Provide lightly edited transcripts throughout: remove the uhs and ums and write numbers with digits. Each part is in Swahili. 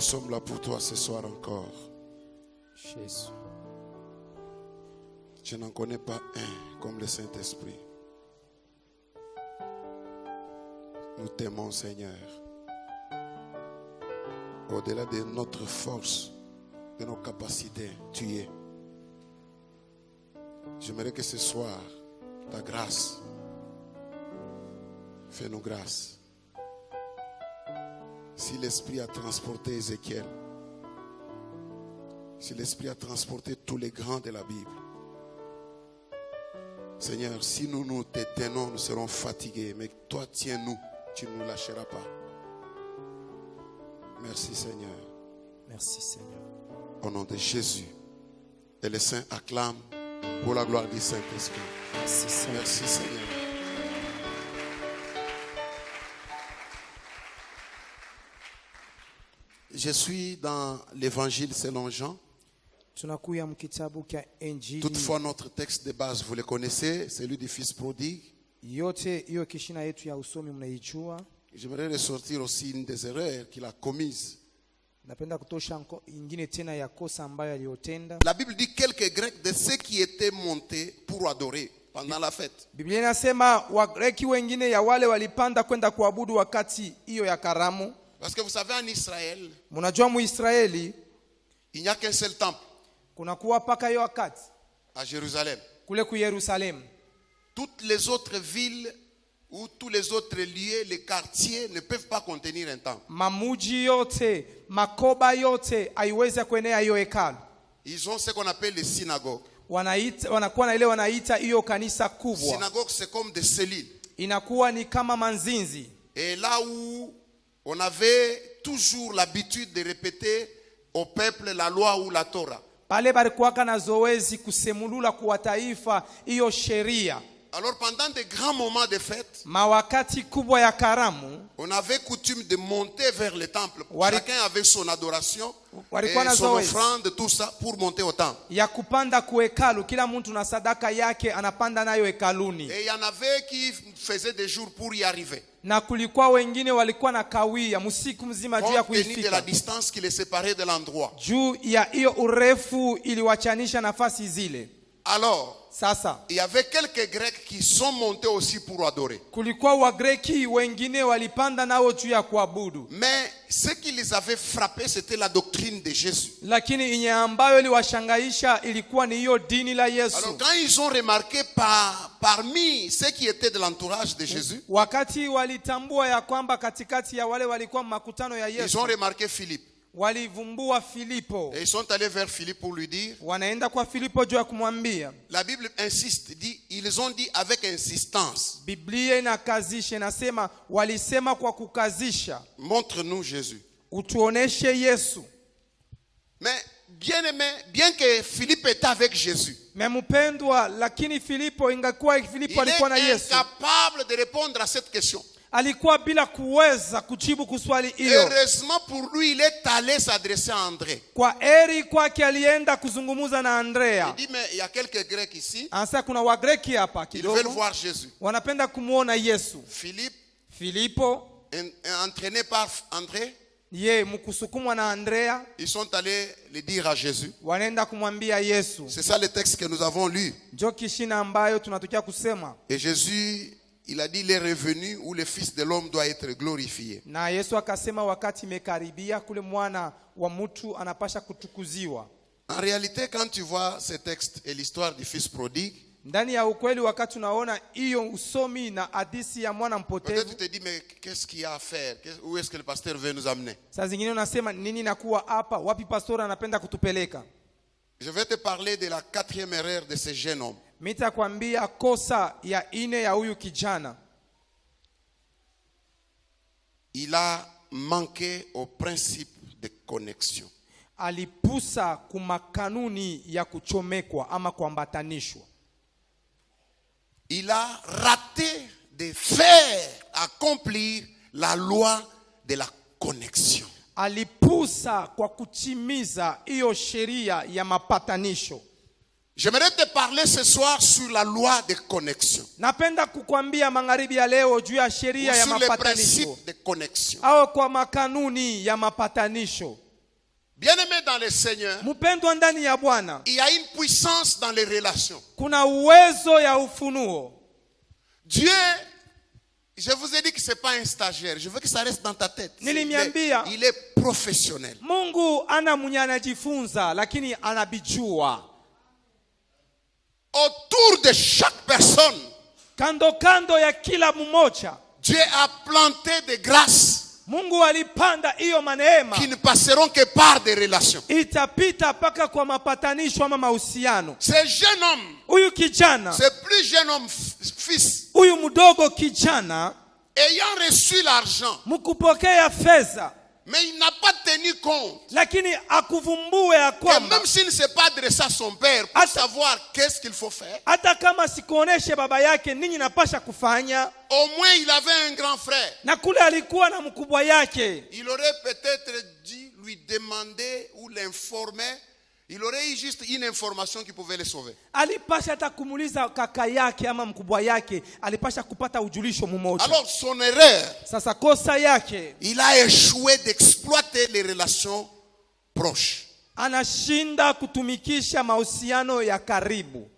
Nous sommes là pour toi ce soir encore. Jésus. Je n'en connais pas un comme le Saint-Esprit. Nous t'aimons, Seigneur. Au-delà de notre force, de nos capacités, tu es. J'aimerais que ce soir, ta grâce, fais-nous grâce. Si l'Esprit a transporté Ézéchiel, si l'Esprit a transporté tous les grands de la Bible, Seigneur, si nous nous détenons, nous serons fatigués, mais toi tiens-nous, tu ne nous lâcheras pas. Merci Seigneur. Merci Seigneur. Au nom de Jésus. Et les saints acclament pour la gloire du Saint-Esprit. Merci Seigneur. Merci Seigneur. Je suis dans l'évangile selon Jean. Tunakuya mkitabu kya Injili. Toutefois, notre texte de base, vous le connaissez, celui du Fils prodigue. Yote hiyo kishina yetu ya usomi mnaijua. J'aimerais ressortir aussi une des erreurs qu'il a commises. Napenda kutosha ingine tena ya kosa ambayo aliyotenda. La Bible dit quelques Grecs de ceux qui étaient montés pour adorer pendant la fête. Biblia inasema Wagreki wengine ya wale walipanda kwenda kuabudu wakati hiyo ya karamu. Parce que vous savez, en Israël, Mnajua Muisraeli il n'y a qu'un seul temple, kuna kuwa paka hiyo wakati à Jérusalem. kule ku Yerusalemu. Toutes les autres villes ou tous les autres lieux, les quartiers ne peuvent pas contenir un temple. Mamuji yote, makoba yote haiwezi kuenea hiyo hekalu. Ils ont ce qu'on appelle les synagogues. Wanakuwa na ile wanaita hiyo kanisa kubwa. Synagogues, c'est comme des cellules. Inakuwa ni kama manzinzi. Et là où on avait toujours l'habitude de répéter au peuple la loi ou la Torah. Pale balikuwaka na zoezi kusemulula kwa taifa hiyo sheria. Alors pendant de grands moments de fête, mawakati kubwa ya karamu, on avait coutume de monter vers le temple. Chacun avait son adoration et son offrande, tout ça pour monter au temple. Ya kupanda ku hekalu, kila mtu na sadaka yake anapanda nayo hekaluni. Et il y en avait qui faisaient des jours pour y arriver. Na kulikuwa wengine walikuwa na kawia musiku mzima juu ya kuifika. De la kuifika. distance qui les séparait de l'endroit. Juu ya hiyo urefu iliwachanisha nafasi zile. Alors, sasa, il y avait quelques Grecs qui sont montés aussi pour adorer. Kulikuwa Wagreki wengine walipanda nao juu ya kuabudu. Mais ce qui les avait frappés, c'était la doctrine de Jésus. Lakini yenye ambayo iliwashangaisha ilikuwa ni hiyo dini la Yesu. Alors quand ils ont remarqué parmi ceux qui étaient de l'entourage de Jésus, wakati walitambua ya kwamba katikati ya wale walikuwa makutano ya Yesu, ils ont remarqué Philippe. Walivumbua Filipo. Et ils sont allés vers Philippe pour lui dire. Wanaenda kwa Filipo juu ya kumwambia. La Bible insiste, dit, ils ont dit avec insistance. Biblia inakazisha, nasema walisema kwa kukazisha. Montre-nous Jésus. Utuoneshe Yesu. Mais bien aimé, bien que Philippe était avec Jésus, mpendwa, lakini Filipo ingakuwa Filipo alikuwa na Yesu, il est incapable de répondre à cette question. Alikuwa bila kuweza kujibu kuswali hiyo. Heureusement pour lui, il est allé s'adresser à André. Kwa eri kwake alienda kuzungumza na Andrea. Il dit mais il y a quelques Grecs ici. Anasa kuna Wagreki hapa kidogo. Ils veulent voir Jésus. Wanapenda kumuona Yesu. Filipo entraîné par André, mkusukumwa na Andrea, ils sont allés le dire à Jésus. Wanaenda kumwambia Yesu. C'est ça le texte que nous avons lu. Ndio kishina ambayo tunatokea kusema. Et Jésus, il a dit il est revenu où le Fils de l'homme doit être glorifié. Na Yesu akasema wakati imekaribia kule mwana wa mtu anapasha kutukuziwa. En réalité, quand tu vois ce texte et l'histoire du Fils prodigue, ndani ya ukweli wakati unaona hiyo usomi na hadithi ya mwana mpotevu, peut-être tu te dis mais qu'est-ce qu'il y a à faire? Où est-ce que le pasteur veut nous amener? Saa zingine unasema nini nakuwa hapa, wapi pastor anapenda kutupeleka? Je vais te parler de la 4e erreur de ce jeune homme. Nitakwambia kosa ya ine ya huyu kijana. Il a manqué au principe de connexion. Alipusa kumakanuni ya kuchomekwa ama kuambatanishwa. Il a raté de faire accomplir la loi de la connexion. Alipusa kwa kutimiza hiyo sheria ya mapatanisho. J'aimerais te parler ce soir sur la loi de connexion. Napenda kukwambia magharibi ya leo juu ya sheria ya mapatanisho. Sur le principe de connexion. Au kwa makanuni ya mapatanisho. Bien-aimé dans le Seigneur, Mpendwa ndani ya Bwana, il y a une puissance dans les relations. kuna uwezo ya ufunuo. Dieu, je vous ai dit que ce n'est pas un stagiaire. Je veux que ça reste dans ta tête. Il est professionnel. Mungu ana mwenye anajifunza lakini anabijua. Autour de chaque personne, kando kando ya kila mmoja, Dieu a planté des grâces Mungu alipanda hiyo maneema qui ne passeront que par des relations. itapita paka kwa mapatanisho ama mahusiano. Ce jeune homme, Huyu kijana, ce plus jeune homme, fils, huyu mdogo kijana, ayant reçu l'argent, mkupokea fedha, mais il n'a pas tenu compte lakini akuvumbue ya que kwamba même s'il ne s'est pas adressé à son père pour savoir qu'est-ce qu'il faut faire, hata kama sikuoneshe baba yake nini napasha kufanya, au moins il avait un grand frère. na kule alikuwa na mkubwa yake. Il aurait peut-être dû lui demander ou l'informer. Il aurait eu juste une information qui pouvait le sauver. Alipasha hata kumuliza kaka yake ama mkubwa yake, alipasha kupata ujulisho mmoja. Alors son erreur, Sasa kosa yake, il a échoué d'exploiter les relations proches. anashinda kutumikisha mahusiano ya karibu.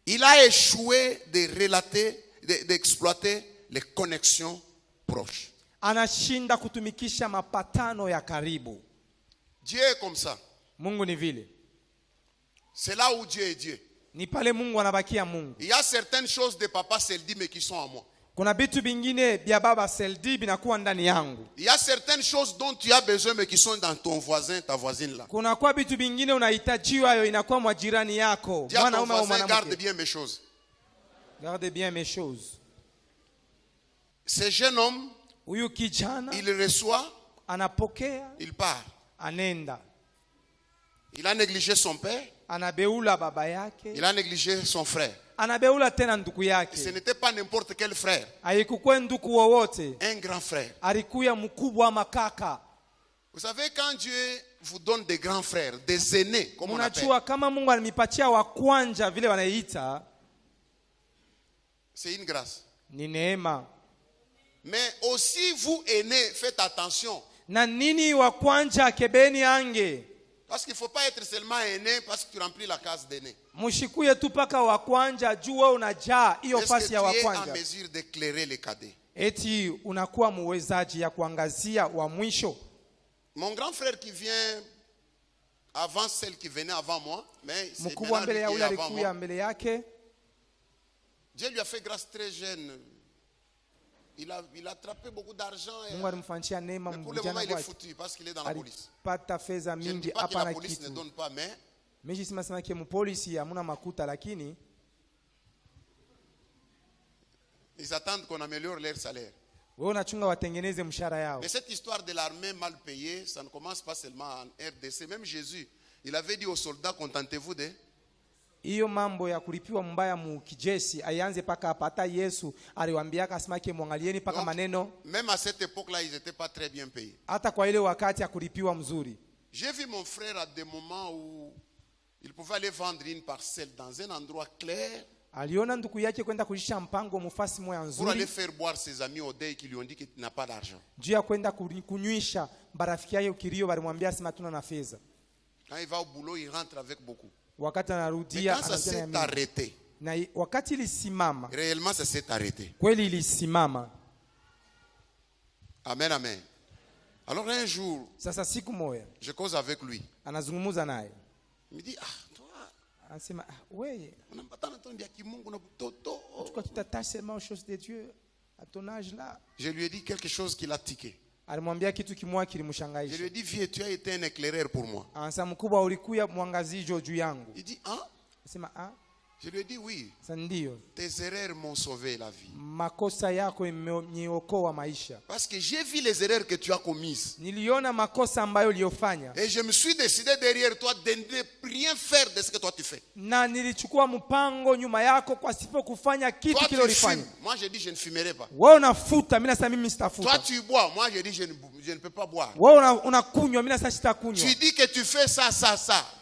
Il a échoué d'exploiter les connexions proches. Anashinda kutumikisha mapatano ya karibu. Dieu est comme ça. Mungu ni vile. C'est là où Dieu est Dieu. Ni pale Mungu anabakia Mungu. Il y a certaines choses de papa Seldi mais qui sont à moi. Kuna vitu vingine vya baba Seldi binakuwa ndani yangu. Il y a certaines choses dont tu as besoin mais qui sont dans ton voisin, ta voisine là. Kuna kwa vitu vingine unahitajiwa hayo inakuwa mwa jirani yako. Dis à ton voisin, garde bien mes choses. Garde bien mes choses. Ce jeune homme, Huyu kijana, il reçoit, anapokea, il part. anenda. Il a négligé son père, Anabeula baba yake, il a négligé son frère. anabeula tena ndugu yake. Ce n'était pas n'importe quel frère, Haikuwa ndugu wowote, un grand frère. alikuwa mkubwa ama kaka. Vous savez, quand Dieu vous donne des grands frères, des aînés, comme on appelle, Unajua kama Mungu ananipatia wa kwanza vile wanaita, c'est une grâce. ni neema. Mais aussi vous aînés, faites attention. Na nini wa kwanza kebeni ange? Parce qu'il ne faut pas être seulement aîné parce que tu remplis la case d'aîné. Mushikuye tu paka wa kwanza juu wewe unajaa hiyo Est-ce fasi que ya wa tu es en kwanza. mesure d'éclairer les cadets? Eti unakuwa muwezaji ya kuangazia wa mwisho. Mon grand frère qui vient avant celle qui venait avant moi, mais c'est Mkubwa maintenant mbele lui ya qui ule est avant alikuya moi. mbele yake. Dieu lui a fait grâce très jeune. Il a attrapé beaucoup d'argent. Mungu alimfanyia neema Mais pour le moment, mjana il est wake. foutu parce qu'il est dans la police. Alipata fedha Je ne dis mingi pas que hapa la na police ne kitu. donne pas, mais Mimi sima ke mpolisi hamuna makuta, lakini ils attendent qu'on améliore leur salaire. wewe unachunga watengeneze mshahara yao. Mais cette histoire de l'armée mal payée, ça ne commence pas seulement en RDC. Même Jésus, il avait dit aux soldats, contentez-vous de... Hiyo mambo ya kulipiwa mbaya mu kijeshi aianze paka hapa. Hata Yesu aliwaambia akasimake mwangalieni paka maneno. Même à cette époque-là, ils n'étaient pas très bien payés. Hata kwa ile wakati ya kulipiwa mzuri. J'ai vu mon frère à des moments où il pouvait aller vendre une parcelle dans un endroit clair Aliona ndugu yake kwenda kulisha mpango mufasi moya pour aller nzuri. faire boire ses amis au deuil qui lui ont dit qu'il n'a pas d'argent. Juu ya kwenda kunywisha barafiki yake ukilio balimwambia sima tuna na fedha. Quand il va au boulot, il rentre avec beaucoup. Wakati Mais anarudia quand ça anazana ya s'est mingi. arrêté, Na wakati ilisimama, réellement ça s'est arrêté. kweli ilisimama. Amen, amen. Alors un jour, Sasa siku moja je cause avec lui. anazungumza naye. Il me dit, ah, toi, Anasema wewe unapatana tu ndia kimungu na butoto. tukua tutatashe seulement aux choses de Dieu à ton âge là. Je lui ai dit quelque chose qui l'a tiqué. Alimwambia kitu kimoja Je lui kilimshangaisha. ai dit, vieux, tu as été un éclaireur pour moi. Anasema mkubwa, ulikuya mwangazijo juu yangu. Il dit, ah. Anasema Je lui ai dit, oui. sasa ndio. Tes erreurs m'ont sauvé la vie. Makosa yako imeniokoa maisha. Parce que j'ai vu les erreurs que tu as commises. Niliona makosa ambayo uliyofanya. Et je me suis décidé derrière toi de ne rien faire de ce que toi tu fais. Na nilichukua mpango nyuma yako kwa sipo kufanya kitu Toi kile tu ulifanya. fumes. Moi je dis je ne fumerai pas. Wewe unafuta, mimi nasema mimi sitafuta. Toi tu bois. Moi je dis je ne peux pas boire. Wewe unakunywa, mimi nasema sitakunywa. Tu dis que tu fais ça.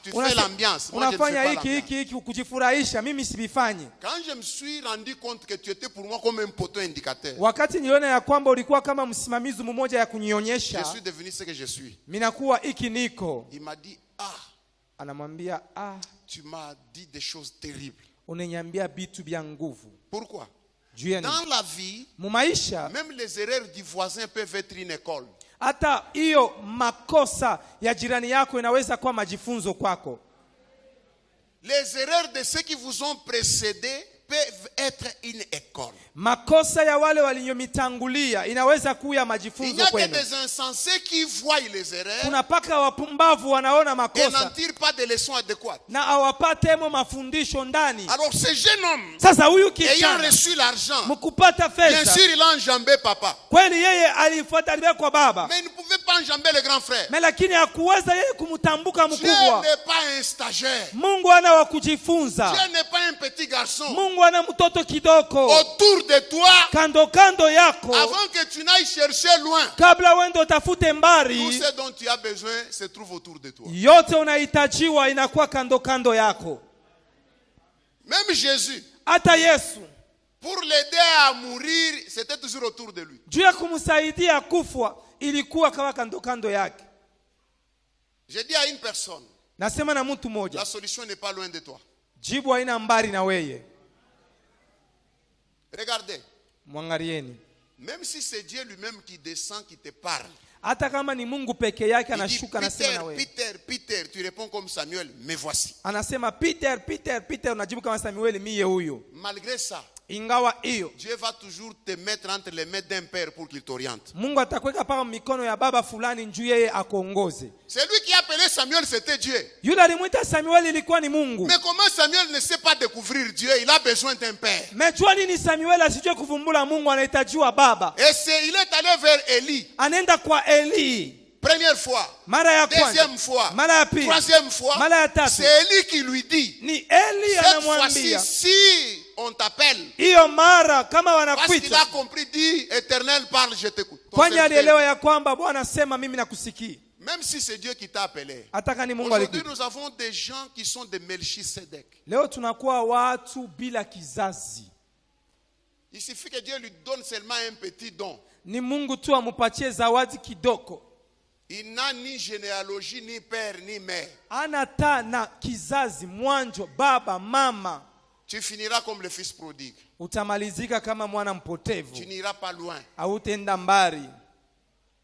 Tu fais l'ambiance. Moi je ne fais Unafanya pas hiki l'ambiance. hiki kujifurahisha, mimi sibifanyi. Quand je me suis rendu compte que tu étais pour moi comme un poteau indicateur, Wakati niliona ya kwamba ulikuwa kama msimamizi mmoja ya kunionyesha, je suis devenu ce que je suis. minakuwa iki niko. Il m'a dit, Anamwambia, tu m'as dit des choses terribles. unaniambia vitu vya nguvu. Pourquoi? Juu ya nini? Dans la vie, Mumaisha, même les erreurs du voisin peuvent être une école. hata hiyo makosa ya jirani yako inaweza kuwa majifunzo kwako. Les erreurs de ceux qui vous ont précédés peuvent être une école. Makosa ya wale waliomitangulia inaweza kuwa Il n'y majifunzo a que kwenu. des insensés qui voient les erreurs Kuna paka wapumbavu wanaona et makosa n'en tirent pas de leçons adéquates. na hawapatemo mafundisho ndani. Alors ce jeune homme, Sasa huyu ayant kijana reçu l'argent, mkupata bien fedha, sûr il a enjambé papa. kweli yeye alifuatilia kwa baba, Mais il ne pouvait pas enjamber le grand frère. lakini hakuweza yeye kumtambuka Dieu mkubwa. n'est pas un stagiaire. Mungu ana wa kujifunza. Dieu n'est pas un petit garçon. Mungu ana mtoto kidoko Autour de toi, kando yako, avant que tu n'ailles chercher loin, kabla wende utafute tout mbali, ce dont tu as besoin se trouve autour de toi. yote unahitajiwa inakuwa kando yako. Même Jésus, Hata Yesu pour l'aider à mourir, c'était toujours autour de lui. juu ya kumsaidia kufa ilikuwa kawa kando yake. J'ai dit à une personne, Nasema na mtu la moja, solution n'est pas loin de toi. jibu haina mbali na weye. Regardez, Mwangalieni, même si c'est Dieu lui-même qui descend, qui te parle, hata kama ni Mungu peke yake il dit, anashuka, anasema na wewe, Peter, tu réponds comme Samuel, me voici. anasema Peter, unajibu kama Samueli, miye huyo. Malgré ça, Ingawa hiyo, Dieu va toujours te mettre entre les mains d'un père pour qu'il t'oriente. Mungu atakuweka paka mikono ya baba fulani njuu yeye akuongoze. Celui qui a appelé Samuel, c'était Dieu. Yule alimwita Samueli ilikuwa ni Mungu. Mais comment Samuel ne sait pas découvrir Dieu? Il a besoin d'un père. Mejua nini Samueli asijue kuvumbula Mungu, anahitajiwa baba. Et il est allé vers Élie. Anaenda kwa Eli Première fois. mara ya kwanza, Deuxième fois. mara ya pili, Troisième fois. mara ya tatu. C'est Élie qui lui dit, Ni Eli cette fois-ci, anamwambia si on t'appelle, hiyo mara kama parce qu'il wanakuita, a compris, dit, Éternel, parle, je t'écoute. Ton kwani serviteur. alielewa ya kwamba Bwana sema mimi nakusikia. Même si c'est Dieu qui t'a appelé. Ataka ni Mungu Aujourd'hui, alikuita. nous avons des gens qui sont des Melchisedec. Leo tunakuwa watu bila kizazi. Il suffit que Dieu lui donne seulement un petit don. Ni Mungu tu amupatie zawadi kidogo. Il n'a ni généalogie, ni père, ni mère. Ana ta na kizazi, mwanjo, baba, mama. Tu finiras comme le fils prodigue. Utamalizika kama mwana mpotevu. Tu n'iras pas loin. Hautaenda mbali.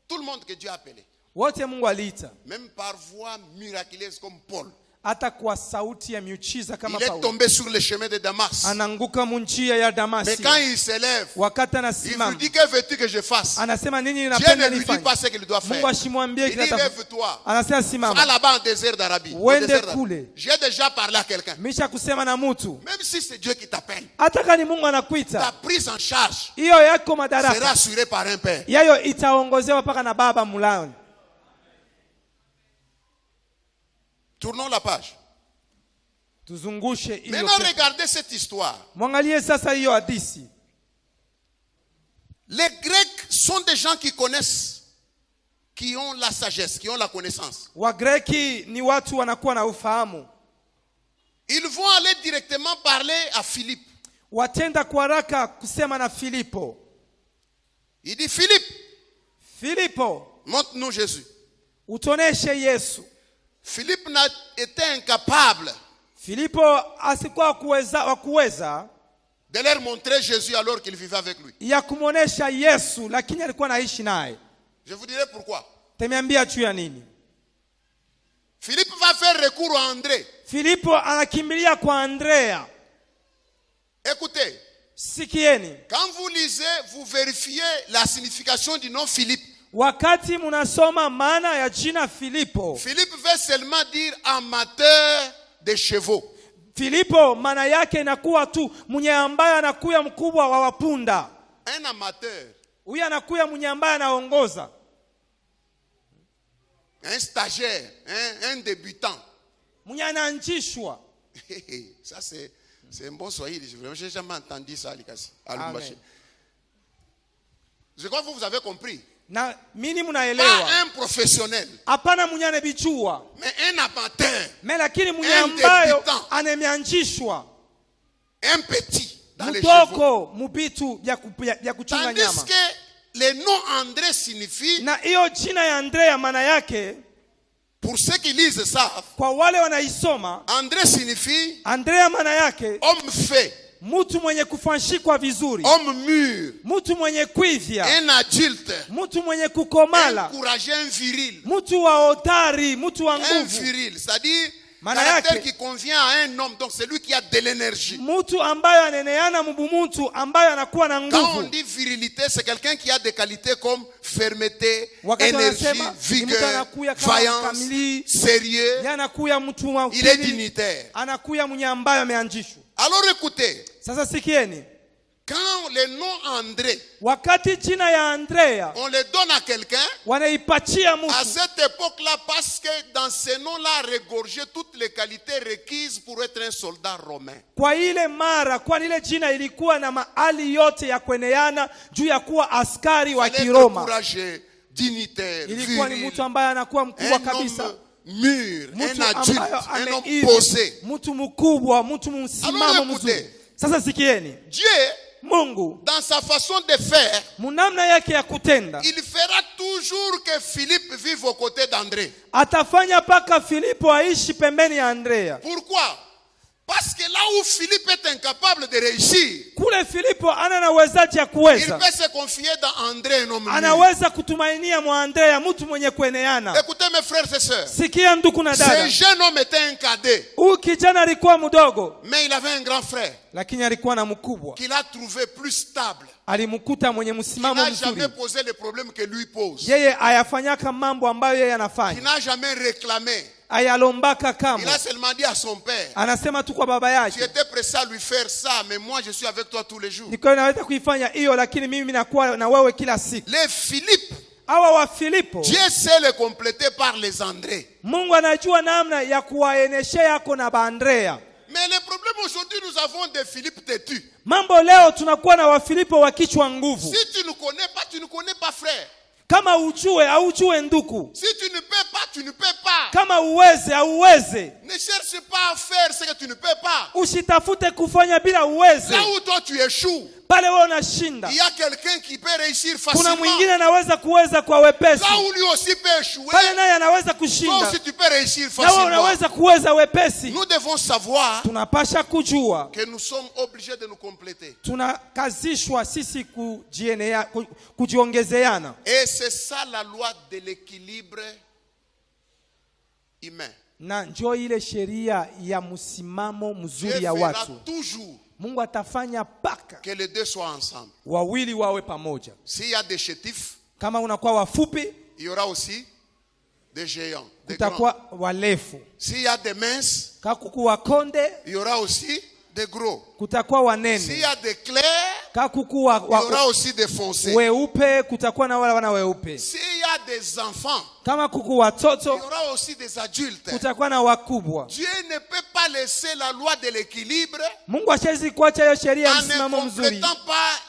Tout le monde que Dieu a appelé, Wote Mungu aliita. même par voie miraculeuse comme Paul, Hata kwa sauti ya miujiza kama il est Paulo. tombé sur le chemin de Damas. Ananguka munjia ya Mais Damasi. quand il s'élève, Wakati il vous anasimama, dit, que veux-tu que je fasse? anasema nini Dieu napenda ne lui dit nifanye. pas ce qu'il doit Mungu faire. ashimwambie Il dit, kinataka. lève-toi. Anasema Va simama. là-bas en désert d'Arabie. Au Wende désert d'Arabie. kule. J'ai déjà parlé à quelqu'un. Misha kusema na mtu. Même si c'est Dieu qui t'appelle, Hata kama ni Mungu ta anakuita, prise en charge hiyo yako sera madaraka. assurée par un père. Yayo itaongozewa paka na baba mulani. Tournons la page. Tuzungushe hiyo. Maintenant, regardez cette histoire. Mwangalie sasa hiyo hadithi. Les Grecs sont des gens qui connaissent, qui ont la sagesse, qui ont la connaissance. Wagreki ni watu wanakuwa na ufahamu. Ils vont aller directement parler à Philippe. Watenda kwa haraka kusema na Filipo. Il dit, Philippe, Filipo, montre-nous Jésus. utoneshe Yesu. Philippe n'a été incapable Filipo asikuwa kuweza de leur montrer Jésus alors qu'il vivait avec lui. ya kumuonesha Yesu, lakini alikuwa naishi naye. Je vous dirai pourquoi. Temeambia juu ya nini? Philippe va faire recours à André. Filipo anakimbilia kwa Andrea. Écoutez, Sikieni. quand vous lisez, vous vérifiez la signification du nom Philippe. Wakati munasoma maana ya jina Filipo. Philippe veut seulement dire amateur de chevaux. Filipo maana yake inakuwa tu mwenye ambaye anakuya mkubwa wa wapunda. Un amateur. Huyu anakuya mwenye ambaye anaongoza. Un stagiaire, un débutant. Mwenye anaanzishwa. Ça c'est un bon swahili. Je n'ai jamais entendu ça, Likasi. Amen. Je crois que vous avez compris. Na mimi Pas munaelewa. un professionnel, Hapana mwenye anabijua. mais un amateur. Mais lakini mwenye Un ambayo débutant. anemeanzishwa. un petit dans les chevaux. mubitu vya kuchunga Tandis nyama. que le nom André signifie, Na hiyo jina ya Andrea maana yake pour ceux qui lisent ça, kwa wale wanaisoma, André signifie Andrea maana yake homme fait, mtu mwenye kufanshikwa vizuri, homme mûr, mtu mwenye kuivya, un adulte, mtu mwenye un kukomala, courageux, un viril. mtu wa hodari, mtu wa Un nguvu, viril, c'est-à-dire Maana caractère yake, qui convient à un homme, donc c'est lui qui a de l'énergie. mtu ambaye aneneana mtu ambaye anakuwa na Quand on nguvu. dit virilité, c'est quelqu'un qui a des qualités comme fermeté, Wakati énergie, wanasema, ni mtu vigueur, anakuya kama vaillance, kamili, sérieux. yeye anakuya mtu wa Il est ukweli, dignitaire. anakuya mwenye ambaye ameanjishwa. Alors écoutez, Sasa sikieni, quand le nom André, wakati jina ya Andrea on le donne à quelqu'un, wanaipatia à mtu, cette époque-là, parce que dans ce nom-là regorgeaient toutes les qualités requises pour être un soldat romain. kwa ile mara, kwani ile jina ilikuwa na mahali yote ya kueneana juu ya kuwa askari wa Il est Kiroma. courageux, dignitaire, Ilikuwa ni viril, mtu ambaye anakuwa mkubwa un kabisa, homme mûr, un mtu adulte, ambaye un homme ameiva, posé. mtu mkubwa, mtu msimamo Alors, mzuri. écoutez. Sasa sikieni, Dieu, Mungu dans sa façon de faire, munamna yake ya kutenda il fera toujours que Philippe vive aux côtés d'André. atafanya paka Filipo aishi pembeni ya Andrea. Pourquoi? Parce que là où Philippe est incapable de réussir, Kule Filipo ana nawezaji ya il kuweza, peut se confier dans André, un homme mûr. anaweza kutumainia mwa Andrea, mtu mwenye kueneana. Écoutez mes frères et sœurs, Sikia ndugu na ce dada, jeune homme était un cadet, huyu kijana alikuwa mdogo, mais il avait un grand frère lakini alikuwa na mkubwa, qu'il a trouvé plus stable, alimkuta mwenye qui msimamo n'a mzuri, jamais posé les problèmes que lui pose, yeye ayafanyaka mambo ambayo yeye qui anafanya, n'a jamais réclamé. ayalombaka Il kamwe. a seulement dit à son père, Anasema tu kwa baba tu yake, étais pressé à lui faire ça, mais moi je suis avec toi tous les jours. niko naweza kuifanya hiyo, lakini mimi nakuwa na wewe kila siku. Les Philippe, Hawa wa Filipo, Dieu sait les compléter par les André. Mungu anajua namna ya kuwaeneshea yako na Baandrea. Mais le problème aujourd'hui, nous avons des Philippe têtus. Mambo leo tunakuwa na Wafilipo wa kichwa nguvu. Si tu ne connais pas, tu ne connais pas, frère. Kama ujue au ujue nduku, Si tu ne peux pas, tu ne peux pas. kama uweze au uweze, Ne cherche pas à faire ce que tu ne peux pas. usitafute kufanya bila uweze. Là où toi tu échoues, Pale wewe unashinda, il y a quelqu'un qui peut réussir kuna facilement. mwingine anaweza kuweza kwa wepesi. Là où lui aussi peut échouer, Pale naye anaweza toi kushinda, aussi tu peux réussir na wewe facilement. unaweza kuweza wepesi. Nous devons savoir Tunapasha kujua, que nous sommes obligés de nous compléter. tunakazishwa sisi kujiongezeana, Et c'est ça la loi de l'équilibre humain. na njoo ile sheria ya msimamo Dieu mzuri ya fera watu. toujours Mungu atafanya paka que les deux soient ensemble. wawili wawe pamoja. S'il y a des chétifs, Kama unakuwa wafupi, il y aura aussi des géants, des grands. kutakuwa walefu. S'il y a des minces, Kakuku wakonde, il y aura aussi des gros. kutakuwa S'il wanene. y a des clairs, Kakuku il y aura aussi des foncés. weupe, kutakuwa na wale wana weupe. S'il y a des enfants, Kama kuku il y watoto, aura aussi des adultes. kutakuwa na wakubwa. Dieu ne peut pas laisser la loi de l'équilibre Mungu hashezi kuacha hiyo sheria ya en ne msimamo mzuri complétant pas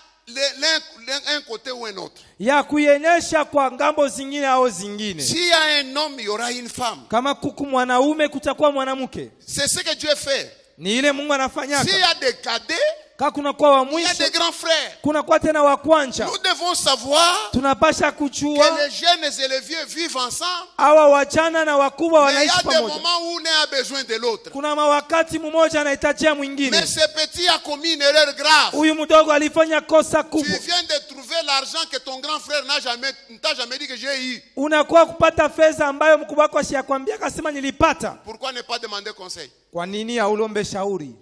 un côté ou un autre. ya kuienyesha kwa ngambo zingine au zingine. S'il y a un homme, il y aura une femme. Kama kuku mwanaume, kutakuwa mwanamke. C'est ce que Dieu fait. Ni ile Mungu anafanyaka. S'il y a des cadets, Kama kunakuwa wa il y a mwisho, des grands frères. kunakuwa tena wa kwanja. Nous devons savoir Tunapasha que kujua les jeunes et les vieux vivent ensemble. hawa wajana na wakubwa Mais il y wanaishi a des pamoja. moments où l'un a besoin de l'autre. Kuna mawakati mmoja anahitajia mwingine. Mais ce petit a commis une erreur grave. Huyu mdogo alifanya kosa Tu kubwa. viens de trouver l'argent que ton grand frère ne t'a jamais dit que j'ai eu. Unakuwa kupata fedha ambayo mkubwa wako ashakwambia akasema nilipata. Pourquoi ne pas demander conseil? Kwa nini haulombe shauri?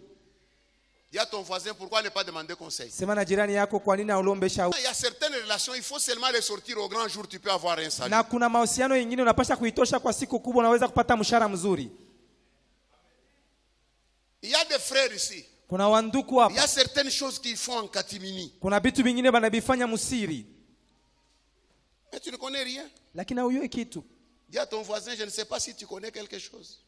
Il y a ton voisin, pourquoi ne pas demander conseil? Sema na jirani yako, kwa nini haulombe shauri? Il y a certaines relations, il faut seulement les sortir au grand jour, tu peux avoir un salut. Na kuna mahusiano mengine unapasha kuitosha kwa siku kubwa, unaweza kupata mshahara mzuri. Il y a des frères ici. Kuna wanduku Il y hapa. a certaines choses qu'ils font en catimini. Kuna vitu vingine banabifanya musiri. Mais tu ne connais rien. Lakini haujui kitu. Dis à ton voisin, je ne sais pas si tu connais quelque chose.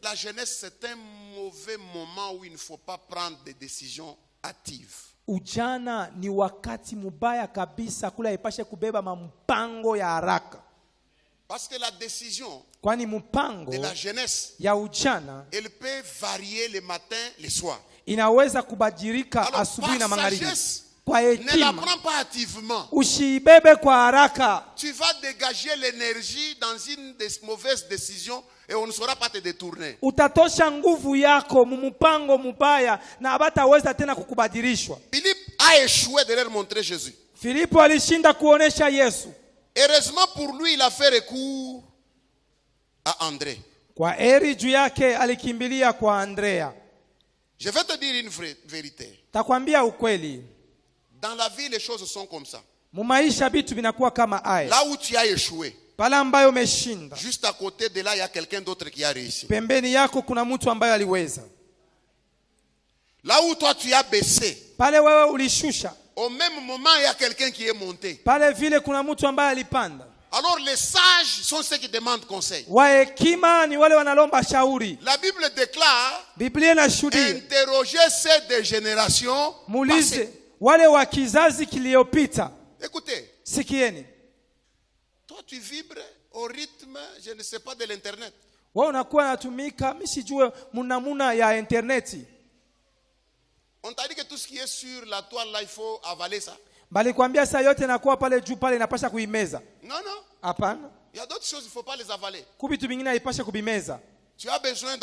La jeunesse, c'est un mauvais moment où il ne faut pas prendre des décisions hâtives. Ujana ni wakati mubaya kabisa kula ipashe kubeba mpango ya haraka. Parce que la décision Kwani mpango de la jeunesse, ya ujana elle peut varier le matin, le soir. inaweza kubadilika Alors, asubuhi na par magharibi. sagesse, Kwa ne la hekima prends pas hâtivement. usiibebe kwa haraka. Tu vas dégager l'énergie dans une des mauvaises décisions et on ne saura pas te détourner. Utatosha nguvu yako mumupango mubaya na abataweza tena kukubadilishwa. Philippe a échoué de leur montrer Jésus. Filipo alishinda kuonesha Yesu. Heureusement pour lui, il a fait recours à André. Kwa eri juu yake alikimbilia kwa Andrea. Je vais te dire une vérité. Takwambia ukweli. Dans la vie, les choses sont comme ça. Mumaisha bitu binakuwa kama haya. Là où tu as échoué, Pale ambayo umeshinda, juste à côté de là, il y a quelqu'un d'autre qui a réussi. pembeni yako kuna mtu ambaye aliweza. Là où toi tu as baissé, Pale wewe ulishusha, au même moment, il y a quelqu'un qui est monté. pale vile kuna mtu ambaye alipanda. Alors les sages sont ceux qui demandent conseil. Wahekima ni wale wanalomba shauri. La Bible déclare, Biblia inashuhudia, interrogez ces des générations muulize passées. wale wa kizazi kiliyopita. Écoutez, Sikieni, toi tu vibres au rythme, je ne sais pas, de l'internet. wewe unakuwa natumika, mimi sijue munamuna ya interneti. On t'a dit que tout ce qui est sur la toile là, il faut avaler ça. Bali kwambia saa yote inakuwa pale juu pale inapasha kuimeza. Non, non. Hapana. Il y a d'autres choses, il ne faut pas les avaler. Kubitu vingine haipasha kubimeza. Tu as besoin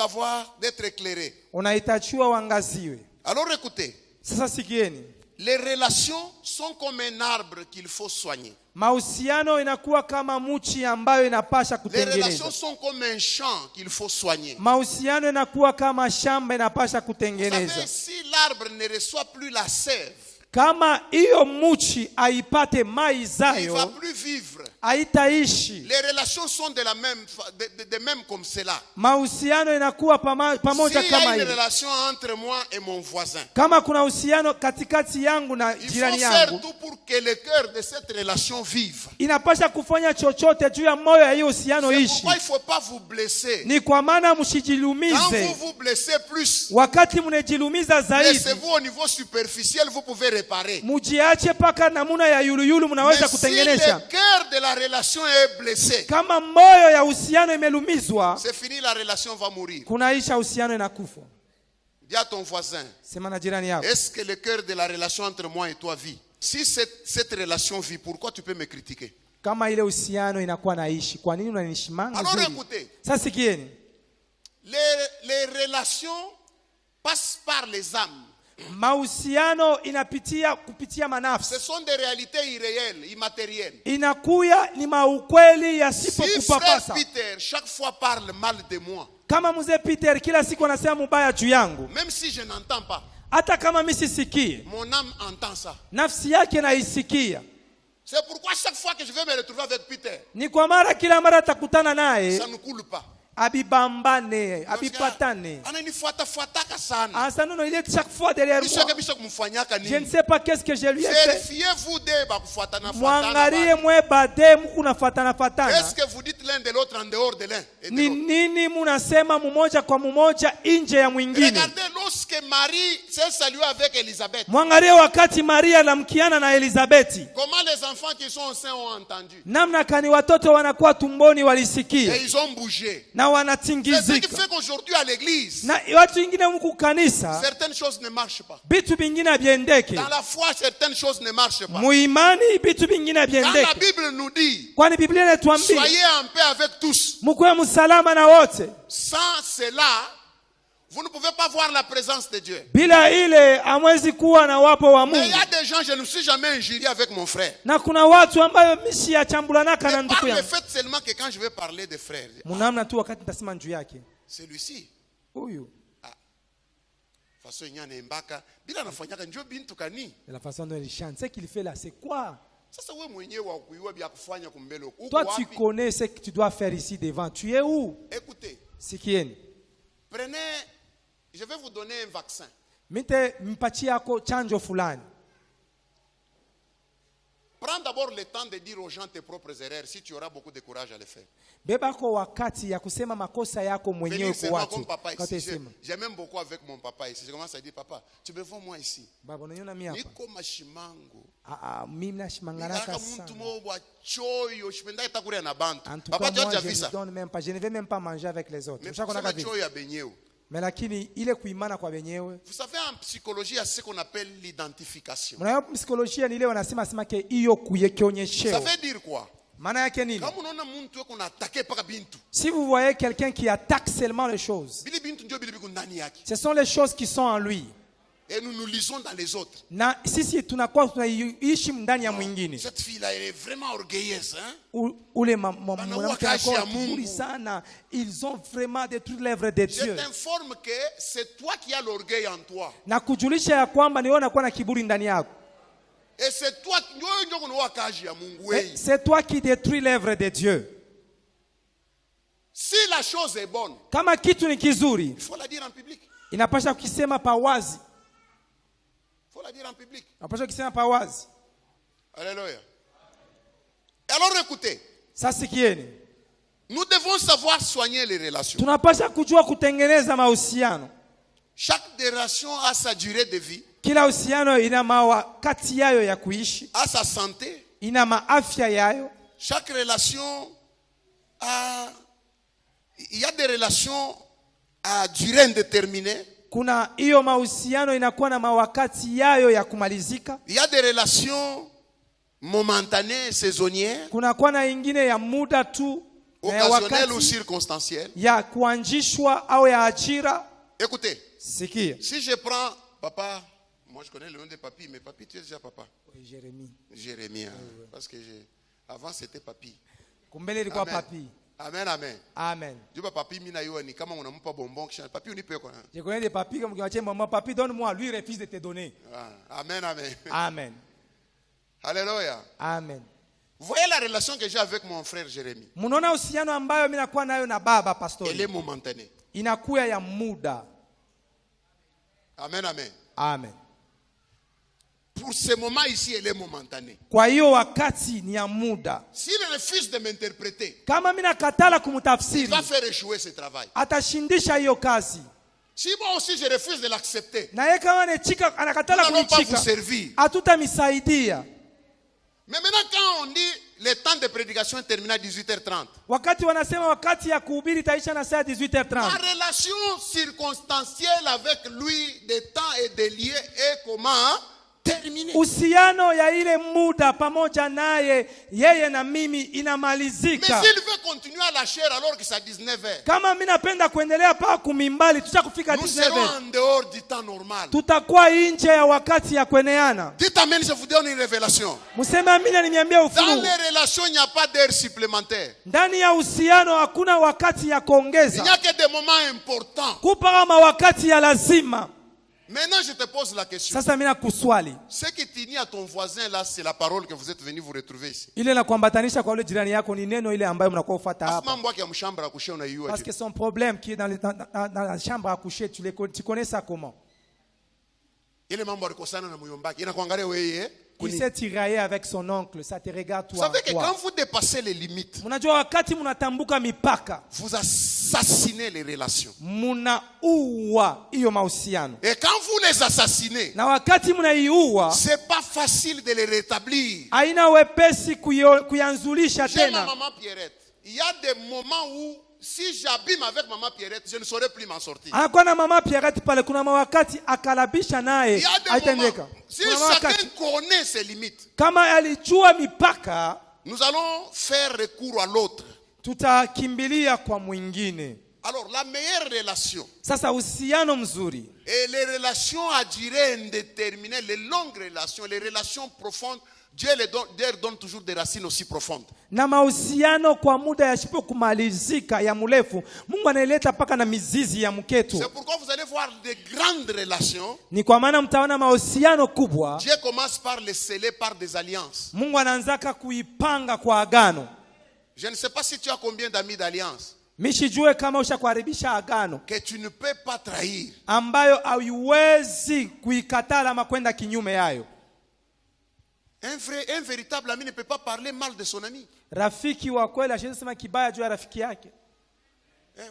d'être éclairé. Unahitajiwa uangaziwe. Alors écoutez, Sasa sikieni. les relations sont comme un arbre qu'il faut soigner. Mahusiano inakuwa kama mchi ambayo inapasha Les kutengeneza. relations sont comme un champ qu'il faut soigner. Mahusiano inakuwa kama shamba inapasha Vous kutengeneza. savez, si l'arbre ne reçoit plus la sève, Kama hiyo mchi aipate mai il ne va zayo, plus vivre. haitaishi. Les relations sont de la même, de même comme cela. Mahusiano inakuwa pamoja S'il y a kama une hivi. relation entre moi et mon voisin, Kama kuna uhusiano katikati yangu na il faut jirani faire yangu, tout pour que le cœur de cette relation vive. inapasha kufanya chochote juu ya moyo ya hiyo uhusiano C'est ishi. pourquoi il ne faut pas vous blesser. Ni kwa maana Quand vous msijilumize. vous blessez plus, Wakati mnajilumiza zaidi, laissez-vous au niveau superficiel, vous pouvez réparer. mujiache paka namuna ya yuluyulu Mais mnaweza si kutengenesha. le cœur de la relation est blessé, Kama moyo ya uhusiano imelumizwa, c'est fini, la relation va mourir. kunaisha uhusiano inakufa. Dis à ton voisin, Sema na jirani yako, est-ce que le cœur de la relation entre moi et toi vit? Si cette relation vit, pourquoi tu peux me critiquer? kama ile uhusiano inakuwa naishi, kwa nini unanishimanga Alors nzuri? écoutez, Sasa sikieni, les relations passent par les âmes. mahusiano kupitia Ce manafsi, sont des réalités irréelles, immatérielles. inakuya ni maukweli Si yasipokupapasa. frère Peter chaque fois parle mal de moi, Kama mzee Peter kila siku anasema mubaya juu yangu, même si je n'entends pas, hata kama mimi sisikii, mon âme entend ça. nafsi yake naisikia. C'est pourquoi chaque fois que je vais me retrouver avec Peter, Ni kwa mara kila mara atakutana naye, ça ne coule pas. abibambane, abipatane. Ananifuatafuataka sana. Asa nono, il est chaque fois derrière Bisho moi. ke bisho kumfanyaka Je ne nini? sais pas qu'est-ce que je lui ai fait. Vérifiez-vous de bakufuatana Mwangalie fuatana. mwe bade mukuna fatana fatana. Est-ce que vous dites l'un de l'autre en dehors de l'un et de Ni l'autre? nini munasema mumoja kwa mumoja nje ya mwingine? Regardez lorsque Marie s'est saluée avec Élisabeth. Mwangalie wakati Maria alamkiana na Elizabeti. Comment les enfants qui sont enceints ont entendu? Namna kani watoto wanakuwa tumboni Et walisikia ils ont bougé. na C'est ce qui wanatingizika. fait qu'aujourd'hui à l'église, Na watu wengine huku kanisa certaines choses ne marchent pas. bitu vingine haviendeke. Dans la foi, certaines choses ne marchent pas. Muimani bitu vingine Quand la haviendeke. Bible nous dit, Kwani Biblia inatuambia soyez en paix avec tous, mkuwe msalama na wote. sans cela, vous ne pouvez pas voir la présence de Dieu. Bila ile hamwezi kuwa na wapo wa Mais il y Mungu. a des gens, je ne me suis jamais injurié avec mon frère. Na kuna watu ambayo mishi ya chambulanaka na Mais ndugu par le yangu. fait seulement que quand je vais parler de frères, Munamna tu wakati nitasema juu yake. celui-ci, Huyu. façon nyane mbaka, bila nafanyaka njoo bintu kani. De la façon dont il chante, ce qu'il fait là, c'est quoi? Sasa wewe mwenyewe wa kuiwa bia kufanya kumbele huko. Toi, Uko tu wapi? connais ce que tu dois faire ici devant. Tu es où? Écoutez, Sikieni. prenez, je vais vous donner un vaccin. Mite mpachi yako chanjo fulani. Prends d'abord le temps de dire aux gens tes propres erreurs si tu auras beaucoup de courage à le faire. Bebako wakati ya kusema makosa yako mwenyewe Venir kwa seulement watu. comme papa Quand ici. sema. J'aime beaucoup avec mon papa ici. Je commence à dire, papa, tu me vois moi ici. Baba unaniona mimi hapa. Niko mashimango. Mimi nashimangaraka Nilaka sana. muntu mo wa choyo. Shipenda itakuria na bantu. En tout Papa cas, tu as moi, déjà je vu ne ça. donne même pas. Je ne vais même pas manger avec les autres. Mais Mshako kusema naka vipi? choyo ya benyeo. lakini ile kuimana kwa wenyewe. Vous savez, en psychologie, il y a ce qu'on appelle l'identification. Mnayo psikolojia ni ile wanasema ke hiyo Ça kuyekionyesheo. veut dire quoi? Maana yake nini? Comme on a muntu qu'on a attaqué par bintu. Si vous voyez quelqu'un qui attaque seulement les choses, Bili bintu ndio bili bikundani yake. ce sont les choses qui sont en lui. Et nous nous lisons dans les autres. Na sisi tunakuwa tunaishi ndani ya mwingine. Cette fille-là, elle est vraiment orgueilleuse, hein? Ule mwanamke anakuwa kiburi sana. Ils ont vraiment détruit l'œuvre de Je Dieu. t'informe que c'est toi qui as l'orgueil en toi. Na kujulisha ya kwamba ni wewe unakuwa na kiburi ndani yako. Et c'est toi C'est toi qui détruis l'œuvre de Dieu. Si la chose est bonne, kama kitu ni kizuri, il faut la dire en public. Inapasha kusema pa wazi. Il faut la dire en public. Inapasha kusema pa wazi. Alléluia. Alors écoutez. Sasikieni. Nous devons savoir soigner les relations. Tunapasha kujua kutengeneza mahusiano. Chaque relation a sa durée de vie. Kila uhusiano ina mawakati yayo ya kuishi. A sa santé. Ina maafya yayo. Chaque relation a... Il y a des relations à durée indéterminée. Kuna hiyo mahusiano inakuwa na mawakati yayo ya kumalizika. Il y a des relations momentanées, saisonnières. Kuna kuwa na ingine ya muda tu. Occasionnelles ou circonstancielles. Ya kuanzishwa au ya ajira. Écoutez. Sikia. Si je prends papa, moi je connais le nom de papi, mais papi tu es déjà papa. Oui, Jérémie. Jérémie, hein, oui. Parce que avant c'était papi. Kumbele ilikuwa papi. Amen, amen. Amen. Juba papi mina yo ni kama unampa bonbon kisha papi unipe quoi. Je connais des papis comme qui m'ont maman papi donne-moi, lui refuse de te donner. Ah, amen, amen. Amen. Alléluia. Amen. Vous voyez la relation que j'ai avec mon frère Jérémie. Munaona uhusiano ambayo mimi nakuwa nayo na baba pastor. Elle est momentanée. Inakuwa ya muda. Amen, amen. Amen. Pour ce moment ici, elle est momentanée. Kwa hiyo wakati ni ya muda. S'il refuse de m'interpréter, kama mimi nakatala kumtafsiri, il va faire échouer ce travail. Atashindisha hiyo kazi. Si moi aussi je refuse de l'accepter, na yeye kama anachika anakatala kunichika, hatutamsaidia. Mais maintenant quand on dit le temps de prédication est terminé à 18h30. Wakati wanasema wakati ya kuhubiri taisha na saa 18h30. Ma relation circonstancielle avec lui de temps et de lieu est comment terminé. Uhusiano ya ile muda pamoja naye yeye na mimi inamalizika. Mais s'il veut continuer à la chair alors que c'est à 19h. Kama mimi napenda kuendelea pa kumimbali tutakufika 19h. Nous serons en dehors du temps normal. Tutakuwa nje ya wakati ya kueneana. Dites amen, je vous donne une révélation. Museme amina niambia ufunuo. Dans les relations il n'y a pas d'heure supplémentaire. Ndani ya uhusiano hakuna wakati ya kuongeza. Il n'y a que des moments importants. Kupa kama wakati ya lazima. Maintenant, je te pose la question. Sasa mimi nakuswali. Ce qui t'unit à ton voisin là, c'est la parole que vous êtes venu vous retrouver ici. Ile na kuambatanisha kwa yule jirani yako ni neno ile ambayo mnakuwa ufuata hapa. Mambo yake ya mshamba kushia unaiua. Parce que son problème qui est dans la chambre à coucher, tu connais ça comment? Ile mambo alikosana na muyombaki. Inakuangalia wewe. Il s'est tiraillé avec son oncle, ça te regarde toi. Vous savez que quand vous dépassez les limites, mnajua wakati mnatambuka mipaka, vous assassinez les relations. Mnaua hiyo mahusiano. Et quand vous les assassinez, na wakati mnaiua, c'est pas facile de les rétablir. Haina wepesi kuyanzulisha tena. J'ai ma maman Pierrette. Il y a des moments où si j'abîme avec maman Pierrette, je ne saurais plus m'en sortir. Anakuwa na mama Pierrette pale, kuna wakati akalabisha naye haitendeka. Si chacun connaît ses limites, kama alijua mipaka, nous allons faire recours à l'autre. Tutakimbilia kwa mwingine. Alors la meilleure relation, sasa uhusiano mzuri, et les relations à durée indéterminée, les longues relations, les relations profondes, Dieu donne toujours des racines aussi profondes. Na mahusiano kwa muda yasipo kumalizika ya mrefu, Mungu anaileta paka na mizizi ya mketu. C'est pourquoi vous allez voir des grandes relations. Ni kwa maana mtaona mahusiano kubwa. Dieu commence par les sceller par des alliances. Mungu anaanzaka kuipanga kwa agano. Je ne sais pas si tu as combien d'amis d'alliance. Mishijue kama ushakuharibisha agano que tu ne peux pas trahir, ambayo hauwezi kuikatala ama kwenda kinyume yayo. Un véritable ami ne peut pas parler mal de son ami. Rafiki wa kweli hawezi sema kibaya juu ya rafiki yake.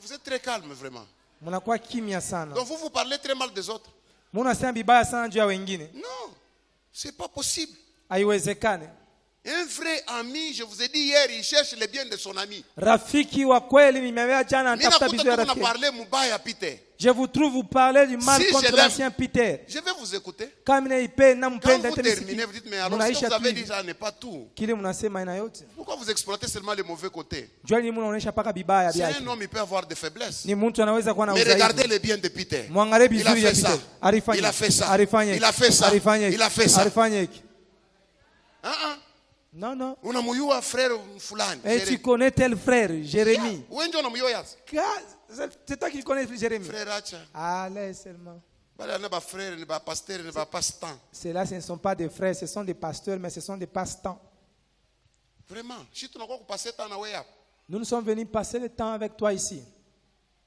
Vous êtes très calme vraiment. Mnakuwa kimya sana. Donc vous parlez très mal des autres. Mnasema vibaya sana juu ya wengine. Non, c'est pas possible. Haiwezekane. Un vrai ami, je vous ai dit hier, il cherche le bien de son ami. Rafiki wa kweli nimeambia jana Mimi anatafuta vizuri ya nakuta rafiki. parler mubaya Peter. Je vous trouve vous parler du mal Si contre je l'aime, l'ancien Peter. Je vais vous écouter. Kama ninaipenda Quand nampenda vous tena terminez, vous dites, mais alors ce que Munaisha vous avez tu dit, ça n'est pas tout. kile mnasema ina yote. Pourquoi vous exploitez seulement les mauvais côtés? Jua ni mnaonesha paka bibaya C'est byake. un homme, il peut avoir des faiblesses. Ni mtu anaweza kuwa na Mais regardez udhaifu. le bien de Peter. Mwangalie Il a vizuri ya fait ça. Peter. Alifanya. Il a fait ça. Alifanya. Il a fait ça. Alifanya. Il a fait ça. Alifanya hiki. Non, non. Unamuyua frère fulani. Et tu connais tel frère, Jérémie. Wewe ndio unamuyua yasi. C'est toi qui connais Jérémie. Frère acha. Allez seulement. Bale na ba frère, ni ba pasteur, ni ba pasteur. Ceux-là, ce ne sont pas des frères, ce sont des pasteurs, mais ce sont des passe-temps. Vraiment, si tu n'as pas passé temps na wewe hapa. Nous sommes venus passer le temps avec toi ici.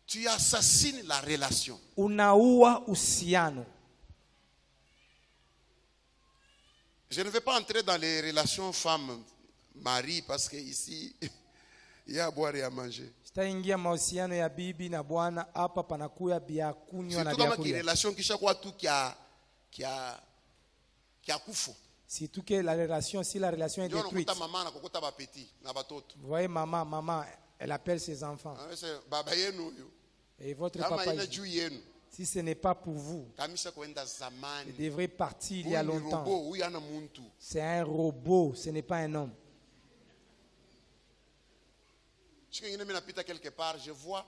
Tu assassines la relation. Unaua uhusiano. Je ne vais pas entrer dans les relations femme-mari parce que ici il y a à boire et à manger. Sitaingia mahusiano ya bibi na bwana hapa panakuya bia kunywa na Surtout bia kama ki kulia. relation kisha kwa tu qui a kufo. Surtout que la relation, si la relation est Ndio détruite. unakuta mama na kukuta ba petit na batoto. Vous voyez maman, elle appelle ses enfants. Anasema baba yenu huyu. Et votre Kama papa, ina dit, juu yenu. si ce n'est pas pour vous, Kamisha kwenda il zamani. devrait partir il y a Huyu ni longtemps. robot, huyu ana muntu. C'est un robot, ce n'est pas un homme. Siku nyingine mimi napita quelque part, je vois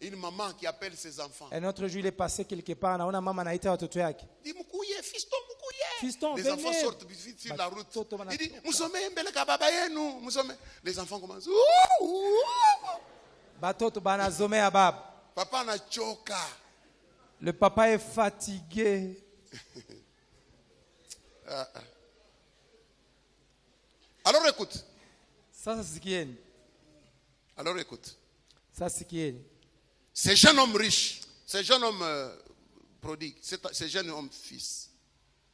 une maman qui appelle ses enfants. Un autre jour, il est passé quelque part, naona mama anaita watoto yake. Dis mkuye, fiston mkuye. Fiston, Les venez. enfants sortent vite sur la route. Batoto wana- Il dit, musome mbele ka baba yenu, musome. Les enfants commencent. Batoto banazomea baba. Papa anachoka. Le papa est fatigué. Alors écoute. Sasa sikieni. Alors écoute. Sasa sikieni. Ce jeune homme riche, ce jeune homme prodigue, ce jeune homme fils,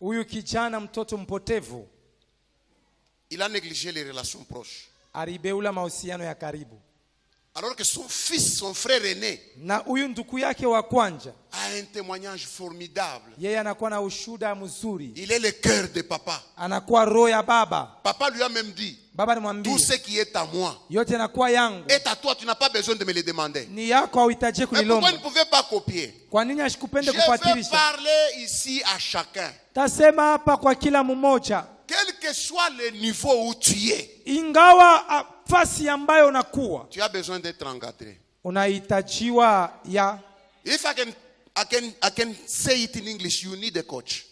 Huyu kijana mtoto mpotevu il a négligé les relations proches. alibeula mahusiano ya karibu. Alors que son fils, son frère aîné, Na huyu ndugu yake wa kwanja, a un témoignage formidable. yeye anakuwa na ushuhuda mzuri. Il est le cœur de papa. Anakuwa roho ya baba. Papa lui a même dit, Baba tout nimwambie, ce qui est à moi yote yanakuwa yangu. est à toi, tu n'as pas besoin de me le demander. Ni yako hauhitaji Mais pourquoi kunilomba. il ne pouvait pas copier? Kwa nini ashikupende Je veux kufuatilisha? parler ici à chacun. Tasema hapa kwa kila mmoja. Quel que soit le niveau où tu es, Ingawa fasi ambayo unakuwa, tu as besoin d'être encadré. unahitajiwa ya If I can say it in English, you need a coach.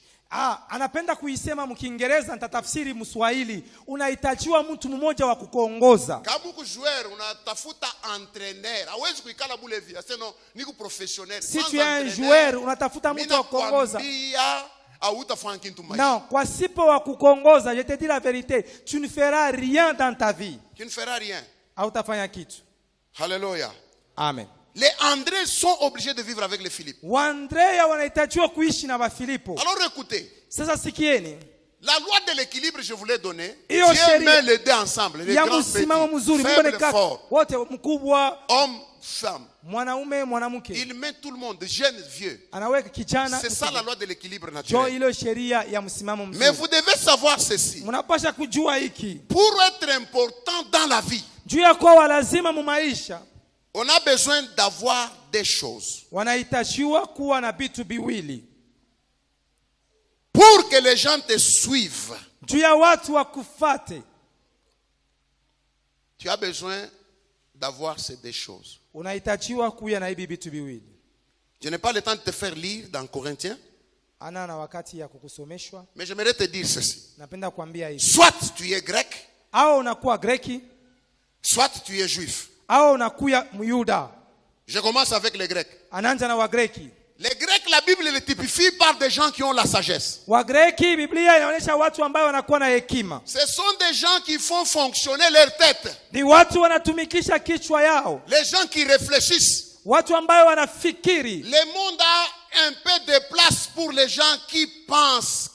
anapenda kuisema mkiingereza, nitatafsiri mswahili. Unahitajiwa mtu mmoja wa kukuongoza. Kama uko joueur unatafuta entraîneur, hawezi kuikala bule via, sino niko professionnel. Si tu es un joueur, unatafuta mtu wa kukuongoza. Non, kwa sipo wa kukuongoza, je te dis la vérité, tu ne feras rien dans ta vie. Tu ne feras rien. Hautafanya kitu. Alléluia. Amen. Les Andrés sont obligés de vivre avec les Philippe. Waandrea wanahitajiwa kuishi na Wafilipo. Alors écoutez, Sasa sikieni. la loi de l'équilibre, je vous l'ai donnée. Iyo Dieu sheria met les deux ensemble, les ya grands msimamo petits, mzuri, Mungu faibles, ni kaka forts, wote, mkubwa, hommes, femmes. mwanaume, mwanamke. Il met tout le monde, jeunes, vieux. Anaweka kijana. C'est ça la loi de l'équilibre Jo naturel. ile sheria ya msimamo Mais mzuri. vous devez savoir ceci. Mnapasha kujua hiki. Pour être important dans la vie, Juu ya kwa lazima mu maisha on a besoin d'avoir des choses. wanahitajiwa kuwa na vitu viwili. Pour que les gens te suivent, Juu ya watu wakufate, tu as besoin d'avoir ces deux choses. unahitajiwa kuwa na hivi vitu viwili. Je n'ai pas le temps de te faire lire dans Corinthiens, Ana na wakati ya kukusomeshwa, mais j'aimerais te dire ceci. napenda kuambia hivi. Soit tu es grec, Au unakuwa Greki, soit tu es juif. au unakuwa Myuda. Je commence avec les Grecs. Anaanza na Wagreki. Les Grecs, la Bible les typifie par des gens qui ont la sagesse. Wagreki, Biblia inaonyesha watu ambao wanakuwa na hekima. Ce sont des gens qui font fonctionner leur tête. Ni watu wanatumikisha kichwa yao. Les gens qui réfléchissent. Watu ambao wanafikiri. Le monde a un peu de place pour les gens qui pensent,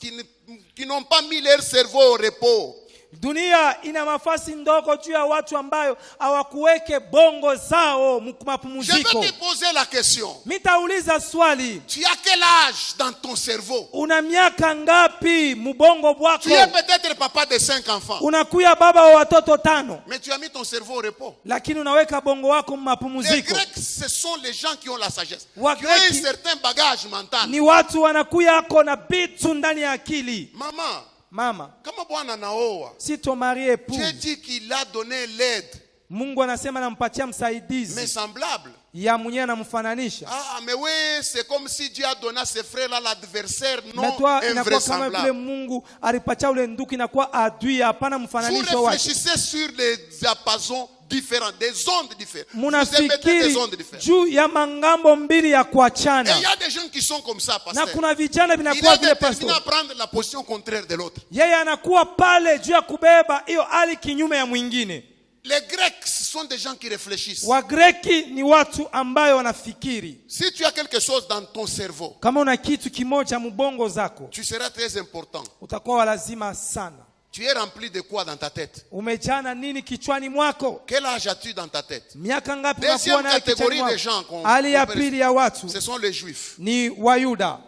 qui n'ont pas mis leur cerveau au repos. Dunia ina nafasi ndogo juu ya watu ambayo hawakuweke bongo zao Je vais mapumziko. te poser la question. Mitauliza swali, Tu as quel âge dans ton cerveau? una miaka ngapi mubongo bwako? Tu es peut-être papa de 5 enfants. Unakuya baba wa watoto 5, Mais tu as mis ton cerveau au repos. lakini unaweka bongo wako Les mapumziko. Grecs, ce sont les gens qui ont la sagesse. Qui ont Wagreki un certain bagage mental. ni watu wanakuya ako na bitu ndani ya akili. Maman, Mama, kama Bwana anaoa, si ton mari épouse, Dieu dit qu'il a donné l'aide, Mungu anasema nampatia mais msaidizi semblable. ya mwenyewe anamfananisha. Ah, mais oui, c'est comme si Dieu a donné à ses frères là l'adversaire Na non toi inakuwa kama vile invraisemblable. Mungu alipatia ule nduki inakuwa adui, hapana Vous mfananisho wake. réfléchissez sur les diapasons différents, des ondes différentes. Vous émettez Munafikiri des ondes différentes. juu ya mangambo mbili ya Et il y kuachana, a des gens qui sont comme ça, na pasteur. kuna vijana Il vinakuwa est vile déterminé à pastor. prendre la position contraire de l'autre. Yeye anakuwa pale juu ya kubeba hiyo hali kinyume ya mwingine. Les Grecs, ce sont des gens qui réfléchissent. Wagreki ni watu ambayo wanafikiri. Si tu as quelque chose dans ton cerveau, Kama una kitu kimoja mbongo zako, tu seras très important. utakuwa wa lazima sana. Tu es rempli de quoi dans ta tête? Umejana nini kichwani mwako? Quel âge as-tu dans ta tête? Miaka ngapi Deuxième unakuwa nayo catégorie kichwani de gens mwako? qu'on- Hali ya qu'on pili ya watu Ce sont les Juifs. ni Wayuda.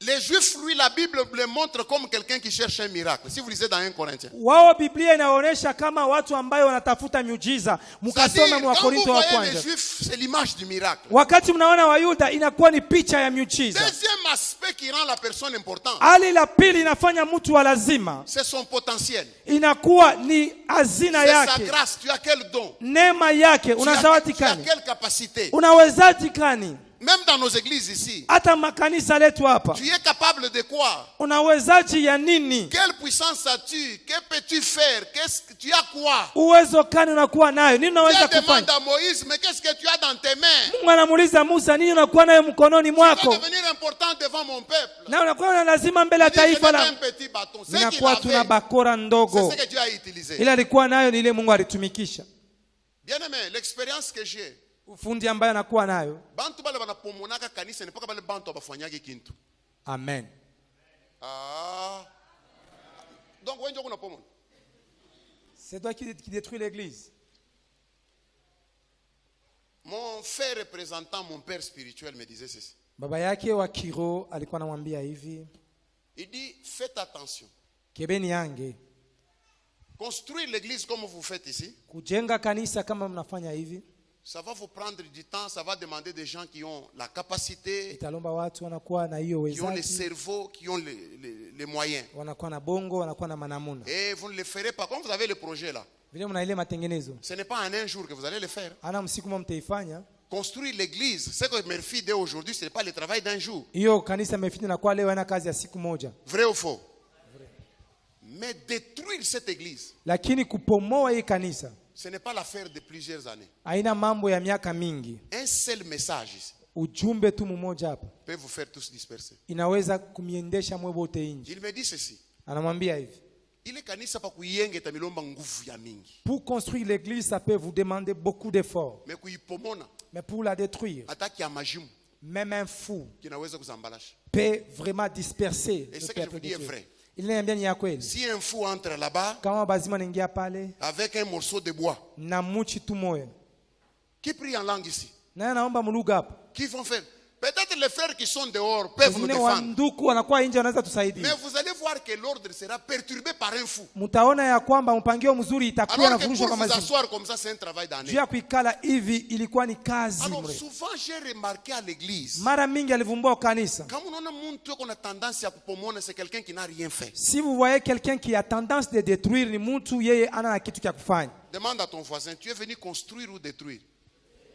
Les Juifs, lui, la Bible les montre comme quelqu'un qui cherche un miracle. Si vous lisez dans 1 Corinthiens. Wao Biblia inaonyesha kama watu ambayo wanatafuta miujiza. C'est-à-dire, Mukasome mwa quand vous Korinto wa voyez les kwanza. Juifs, c'est l'image du miracle. Wakati mnaona Wayuda inakuwa ni picha ya miujiza. Deuxième aspect qui rend la personne importante, Hali la pili inafanya mtu wa lazima, c'est son potentiel. inakuwa ni hazina C'est sa yake, grâce. Tu as quel don? neema yake. Tu Una as, zawadi tu as gani? quelle capacité? Unawezaji gani? Même dans nos églises ici, Hata makanisa letu hapa, tu es capable de quoi? unawezaji ya nini? Quelle puissance as-tu? Que peux-tu faire? Qu'est-ce que tu as quoi? Uwezo gani unakuwa nayo? Nini unaweza Dieu demande kufanya? à Moïse, mais qu'est-ce que tu as dans tes mains? Mungu anamuuliza Musa, nini unakuwa nayo mkononi Tu vas mwako? devenir important devant mon peuple. Na unakuwa na lazima mbele ya Il dit, je n'ai taifa pas la. un petit bâton. Ce qu'il Inakuwa tuna avait, bakora c'est ndogo, ce que Dieu a utilisé. ila alikuwa nayo ni ile Mungu alitumikisha. Bien aimé, l'expérience que j'ai, Ufundi ambayo anakuwa nayo. bantu bale banapomonaka kanisa ni mpaka bale bantu abafanyaki kintu. Amen. Ah. Donc wewe ndio unapomona. C'est toi qui détruis l'église. Mon frère représentant mon père spirituel me disait ceci. Baba yake wa kiroho alikuwa anamwambia hivi, Il dit faites attention. kebeni yange, Construire l'église comme vous faites ici, kujenga kanisa kama mnafanya hivi, ça va vous prendre du temps, ça va demander des gens qui ont la capacité, italomba watu wanakuwa na hiyo qui ont le wezaji, cerveau, qui ont les moyens. wanakuwa na bongo, wanakuwa na manamuna. Et vous ne le ferez pas. Comme vous avez le projet là, Vile mna ile matengenezo, ce n'est pas en un jour que vous allez le faire. ana msiku mwa mtaifanya. Construire l'église, ce que Murphy dit aujourd'hui, ce n'est pas le travail d'un jour. Hiyo kanisa imefanya na kwa leo ina kazi ya siku moja. Vrai ou faux? Mais détruire cette église, Lakini kupomoa hii kanisa ce n'est pas l'affaire de plusieurs années. haina mambo ya miaka mingi. Un seul message ici Ujumbe tu mmoja hapa peut vous faire tous disperser. inaweza kumiendesha mwe bote nje. Il me dit ceci. Anamwambia hivi, Ile kanisa pa kuiyenga itamilomba nguvu ya mingi. pour construire l'église, ça peut vous demander beaucoup d'efforts. Mais kuipomona, Mais pour la détruire, ataki ya majimu, même un fou kinaweza kuzambalasha. peut vraiment disperser Et ce le que je peuple vous de dis est Dieu. vrai. Il niambia ni ya kweli. Si un fou entre là-bas Kama bazima naingia pale avec un morceau de bois, na muchi tu moyo, qui prie en langue ici? naye anaomba mlugha hapa, Qui vont faire? Peut-être les frères qui sont dehors peuvent nous wengine défendre. wanduku wanakuwa nje wanaweza Mais tusaidia. vous allez voir que l'ordre sera perturbé par un fou. Mtaona ya kwamba mpangio mzuri itakuwa na Alors que vurushwa pour kama vous hizi. asseoir comme ça, c'est un travail d'année. Juu ya kuikala hivi ilikuwa ni kazi Alors mrefu. souvent, j'ai remarqué à l'église, Mara mingi alivumbua kanisa. quand on a montré qu'on a tendance à pomona, c'est quelqu'un qui n'a rien fait. Si vous voyez quelqu'un qui a tendance de détruire, ni mtu yeye ana na kitu cha kufanya. Demande à ton voisin, tu es venu construire ou détruire?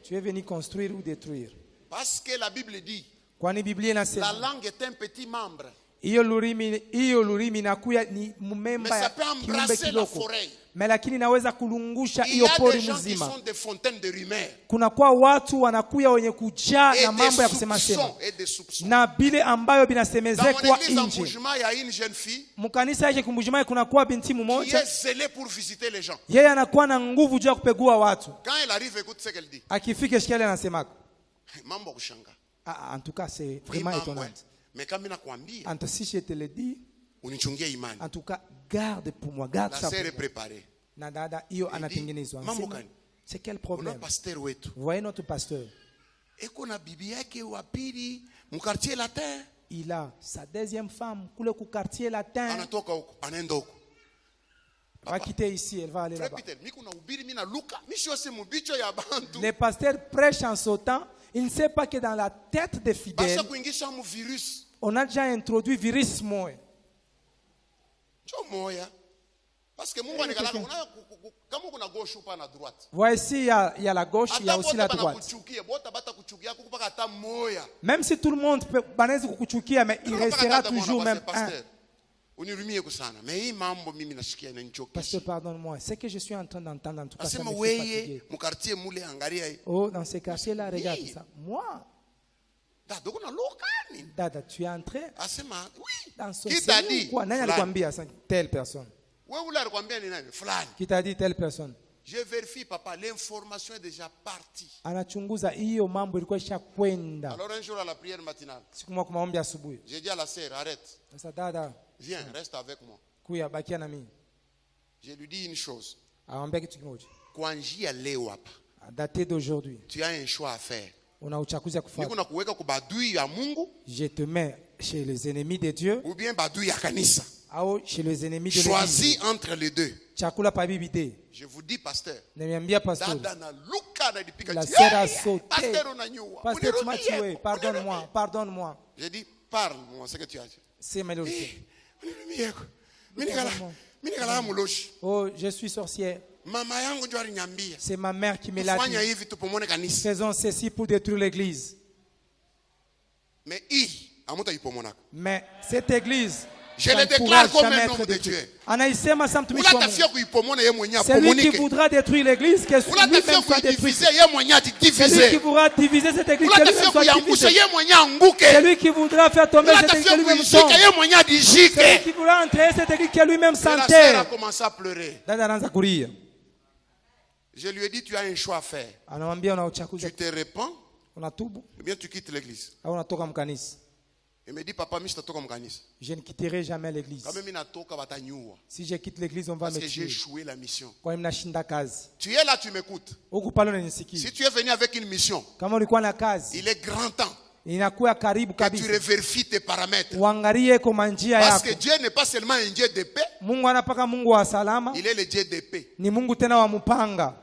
Tu es venu construire ou détruire? Parce que la Bible dit, Kwani Biblia la inasema langue est un petit membre, hiyo lurimi inakuya ni mais mmemba ça ya peut kiumbe embrasser la kidogo, forêt. lakini inaweza kulungusha Il y hiyo a des pori gens qui mzima. sont des fontaines de rumeurs Kunakuwa watu wanakuya wenye kujaa et na mambo ya des kusema sema soupçons et des soupçons. na bile ambayo Dans binasemezekwa mon église en nje. Boujima, il y a une jeune fille Mkanisa yake Kumbujimai kunakuwa binti qui mmoja, est zélée pour visiter les gens. yeye anakuwa na nguvu juu ya kupegua watu. Quand elle arrive, écoute ce qu'elle dit. Akifika shikali anasemaka, Mambo kushanga. en tout cas c'est vraiment étonnant. Mais quand mimi nakwambia, Anto si je te le dis, unichungie imani. En tout cas, garde pour moi, garde La ça sœur pour est moi. préparée. Na dada hiyo anatengenezwa. mambo Anasema, gani? c'est quel Kuna problème? pasteur wetu. Vous voyez notre pasteur, Eko na bibi yake wa pili mu quartier latin. il a sa deuxième femme, kule ku quartier latin. Anatoka huko, anaenda huko. Elle va quitter ici, elle va aller Frère là-bas. Peter, mimi kuna ubiri mimi na Luka, mimi sio sema bicho ya bantu. Le pasteur prêche en sautant. Il ne sait pas que dans la tête des fidèles, Basa kuingisha mu virus. on a déjà introduit virus moya. Cho moya. Parce que Mungu anakalaka kama kuna gauche ou pas na droite. Voici, il y a la gauche, il y a aussi la droite. Kuchukia, bota bata kuchukia kuko paka hata moya. Même si tout le monde peut banaweza kukuchukia, mais il restera toujours même un. Unirumie kusana. Mais hii mambo mimi nasikia inanichokesha. Pasteur, pardonne-moi. Ce que je suis en train d'entendre, en tout cas, ça Asema me fait weye fatiguer. mu quartier mule angalia hii. Oh, dans ces quartiers-là, regarde ça. Moi, Dada kuna lokani. Dada, tu es entré Asema oui. dans ce Qui t'a dit? ou quoi? Nani Fulani. alikwambia ça? Telle personne. Wewe ule alikwambia ni nani? Fulani. Qui t'a dit telle personne? Je vérifie papa, l'information est déjà partie. Anachunguza hiyo mambo ilikuwa ishakwenda. Alors un jour à la prière matinale, Siku moja kwa maombi asubuhi. j'ai dit à la sœur, arrête. Sasa dada, Viens, reste avec moi. kuya bakia na mimi. Je lui dis une chose. Aambia kitu kimoja. Kuanzia leo hapa, À dater d'aujourd'hui, tu as un choix à faire. una uchaguzi ya Niko kufanya. na kuweka kwa badui ya Mungu Je te mets chez les ennemis de Dieu ou bien badui ya kanisa. au chez les ennemis de l'église. Choisis entre les deux. Chakula pa bibi de. Je vous dis pasteur. Nimeambia pastor. Dada na Luka na dipika. La sœur a sauté. Pasteur unanyua. Pasteur, tu m'as Unirudie. tué. Pardonne-moi. Pardonne-moi. J'ai dit parle-moi ce que tu as dit. C'est ma vérité. Mimi nikala muloshi. Oh, je suis sorcière. Mama yangu ndio aliniambia. C'est ma mère qui me l'a Fanya dit. hivi tupomone kanisa. Faisons ceci pour détruire l'église. Mais hii hamutaipomonaka. Mais cette église, Je ça le ne pourra déclare comme jamais un être homme de détruite. Dieu. Anaisema sa mtumishi wa Mungu. Unatafia kuipomona yeye mwenyewe Celui qui apomonike. voudra détruire l'église, que lui-même Unatafia soit détruit. kuidiviser yeye mwenyewe Celui qui atidiviser. voudra diviser cette église, que lui-même Unatafia soit kuiangusha divisé. yeye mwenyewe anguke. Celui qui voudra faire tomber cette église, que Unatafia lui-même kuishika tombe. yeye mwenyewe Celui adishike. qui voudra entrer cette église, que lui-même Et la sœur a s'enterre. commencé à pleurer. Dada anaanza kulia. Je lui ai dit tu as un choix à faire. Anamwambia una uchaguzi, Tu te répands unatubu ou bien tu quittes l'église. au unatoka mkanisa. Il me dit papa mimi sitatoka mkanisa. Je ne quitterai jamais l'église. Kama mimi natoka watanyua Si je quitte l'église, on va parce me que j'ai tuer. échoué la mission. Kwa hiyo mnashinda kazi. Tu es là, tu m'écoutes. Huku pale Si unanisikia. tu es venu avec une mission, Kama ulikuwa na kazi, il est grand temps inakuwa karibu que tu kabisa. revérifies tes paramètres. Uangalie kwa njia Parce yako. que Dieu n'est pas seulement un Dieu de paix, Mungu anapaka Mungu wa salama, il est le Dieu de paix. ni Mungu tena wa mupanga.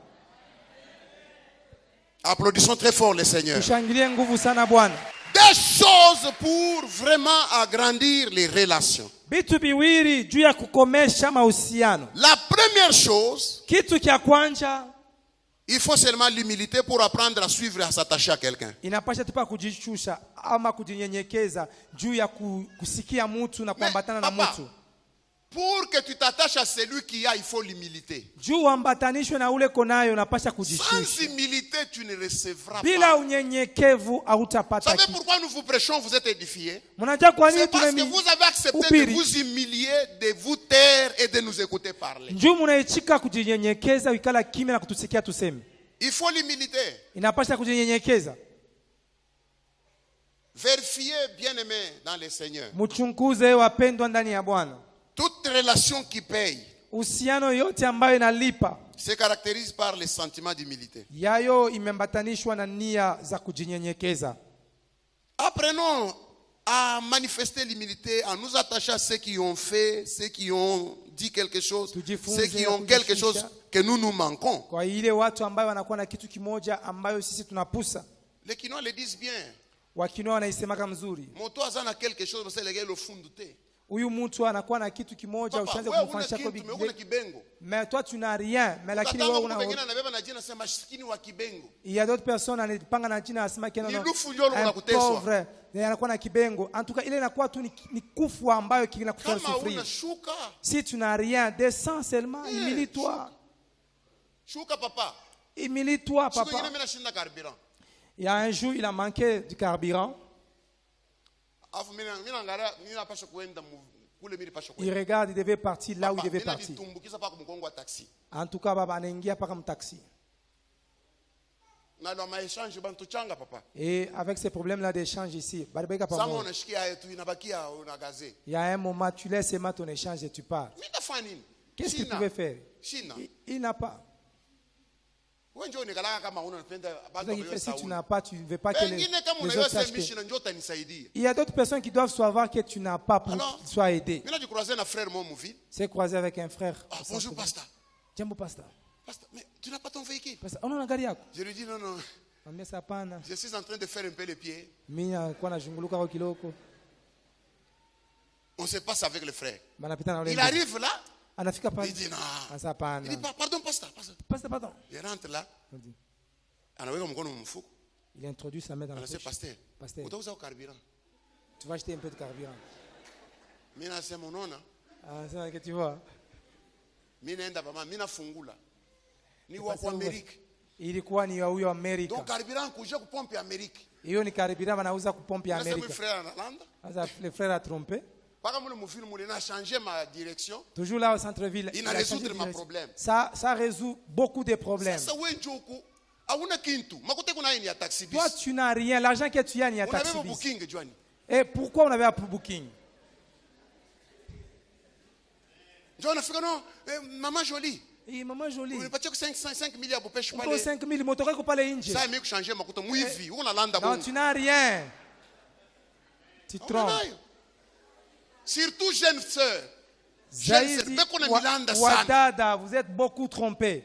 Applaudissons très fort le Seigneur. Tushangilie nguvu sana Bwana. Des choses pour vraiment agrandir les relations. Vitu viwili juu ya kukomesha mahusiano. La première chose, Kitu cha kwanza, il faut seulement l'humilité pour apprendre à suivre et à s'attacher à quelqu'un. inapasha tupa kujishusha ama kujinyenyekeza juu ya kusikia mtu na kuambatana na papa, mtu. pour que tu t'attaches à celui qui a, il faut l'humilité. Juu uambatanishwe na ule konayo, unapasha Sans kujishusha. humilité, tu ne recevras Bila pas. unyenyekevu Vous hautapata savez kitu. pourquoi nous vous prêchons, vous êtes édifiés? Mnajua kwa nini C'est parce que vous avez accepté de tunahubiri? vous humilier, de vous taire et de nous écouter parler. Njoo mnaichika kujinyenyekeza, ikala kimya na kutusikia tuseme. Il faut l'humilité. Inapasha kujinyenyekeza. Vérifiez, bien-aimés dans le Seigneur. Mchunguze wapendwa ndani ya Bwana. Toute relation qui paye Uhusiano yote ambayo inalipa, se caractérise par les sentiments d'humilité. yayo imembatanishwa na nia za kujinyenyekeza. Apprenons à manifester l'humilité, à nous attacher à ceux qui ont fait, ceux qui ont dit quelque chose, ceux qui ont quelque chose que nous nous manquons. Kwa ile watu ambayo wanakuwa na kitu kimoja ambayo sisi tunapusa. Les Kinois le disent bien. Wakinoa wanaisemaka mzuri. Moto azana quelque chose parce que les gars le fond de thé. Huyu mtu anakuwa na kitu kimoja, Papa, ushaanze wewe kumfanyisha una kwa kitu, big. una kibengo. Mais toi tu n'as rien, mais lakini wewe Tatanga una. wengine anabeba na jina sema maskini wa kibengo. Il y a d'autres personnes anapanga na jina asema kena Ni no. lufu ndio unakuteswa. Pauvre, anakuwa na kibengo. En tout cas, ile inakuwa tu ni kufu ambayo kinakufanya Kama souffrir. una shuka. Si tu n'as rien, descends seulement, humilie-toi. Shuka papa. Humilie-toi, Siku ingine papa. mimi nashinda carburant. Il y a un jour, il a manqué du carburant. Afu mimi naangalia mimi napasha kuenda kule mimi pasha Il kuenda. regarde, il devait partir là où il devait Mimi partir. najitumbukiza pa kumgongo wa taxi. En tout cas, baba anaingia paka mtaxi. Na lo maéchange bantu changa papa. Et avec ces problèmes-là d'échange ici, Sama unashikia yetu inabakia unagaze. il y a un moment, tu laisses seulement ton échange et tu pars. Mitafanya nini? Qu'est-ce qu'il pouvait faire? Shina. Il n'a pas. Wewe njoo nikalaka kama unapenda Ce qui fait, bantu si tu n'as pas, tu ne veux pas que les Pengine kama autres unaweza sachent que... mishina njoo utanisaidia. Il y a d'autres personnes qui doivent savoir que tu n'as pas pour Alors, qu'ils soient aidés. Mimi najikroiser na frère moi muvile. C'est croisé avec un frère. Ah, bonjour pasteur. Jambo pastor. Pasteur, mais tu n'as pas ton véhicule? Pastor, unaona gari yako? Je lui dis non non. Ambia hapana. Je suis en train de faire un peu les pieds. Mimi nakuwa nazunguluka kwa kiloko. On se passe avec le frère. Banapita na ule. Il arrive là. Anafika pale. Il dit non. Asa hapana. Il dit pardon pasteur. Pastor, pardon. Il rentre là. On dit. Anaweka mkono mfuko. Il introduit sa main dans la Anasema poche. pasteur. Pasteur, Utauza carburant. tu vas acheter un peu de carburant. Mimi nasema unaona? C'est que tu vois. Mimi naenda mama, mimi nafungula. Ni wa kwa Amerika. Ilikuwa ni wa huyo Amerika. Donc carburant kuja kupompe Amerika. Hiyo ni carburant wanauza kupompe Nasema Amerika. frère analanda. Sasa le frère a trompé. Paka mule mu film mule na changer ma direction. Toujours là au centre-ville. Il a résoudre ma problème. Ça résout beaucoup de problèmes. Sasa wewe njoko hauna kintu. Makute kuna hii ni ya taxi bis. Toi, tu n'as rien. L'argent que tu as, il y a On taxi avait bis. booking Johnny. Et pourquoi on avait un booking? John Africa non, maman jolie. Et maman jolie. On est parti avec 5 milliards pour pêcher Pour 5 000, motoka ko pale nje. Ça mieux que changer makuta muivi. On a landa Non, bon. tu n'as rien. Tu trompes. Surtout jeune sœur. Jeune sœur, Zaidi beko na milanda sana. wadada, vous êtes beaucoup trompés.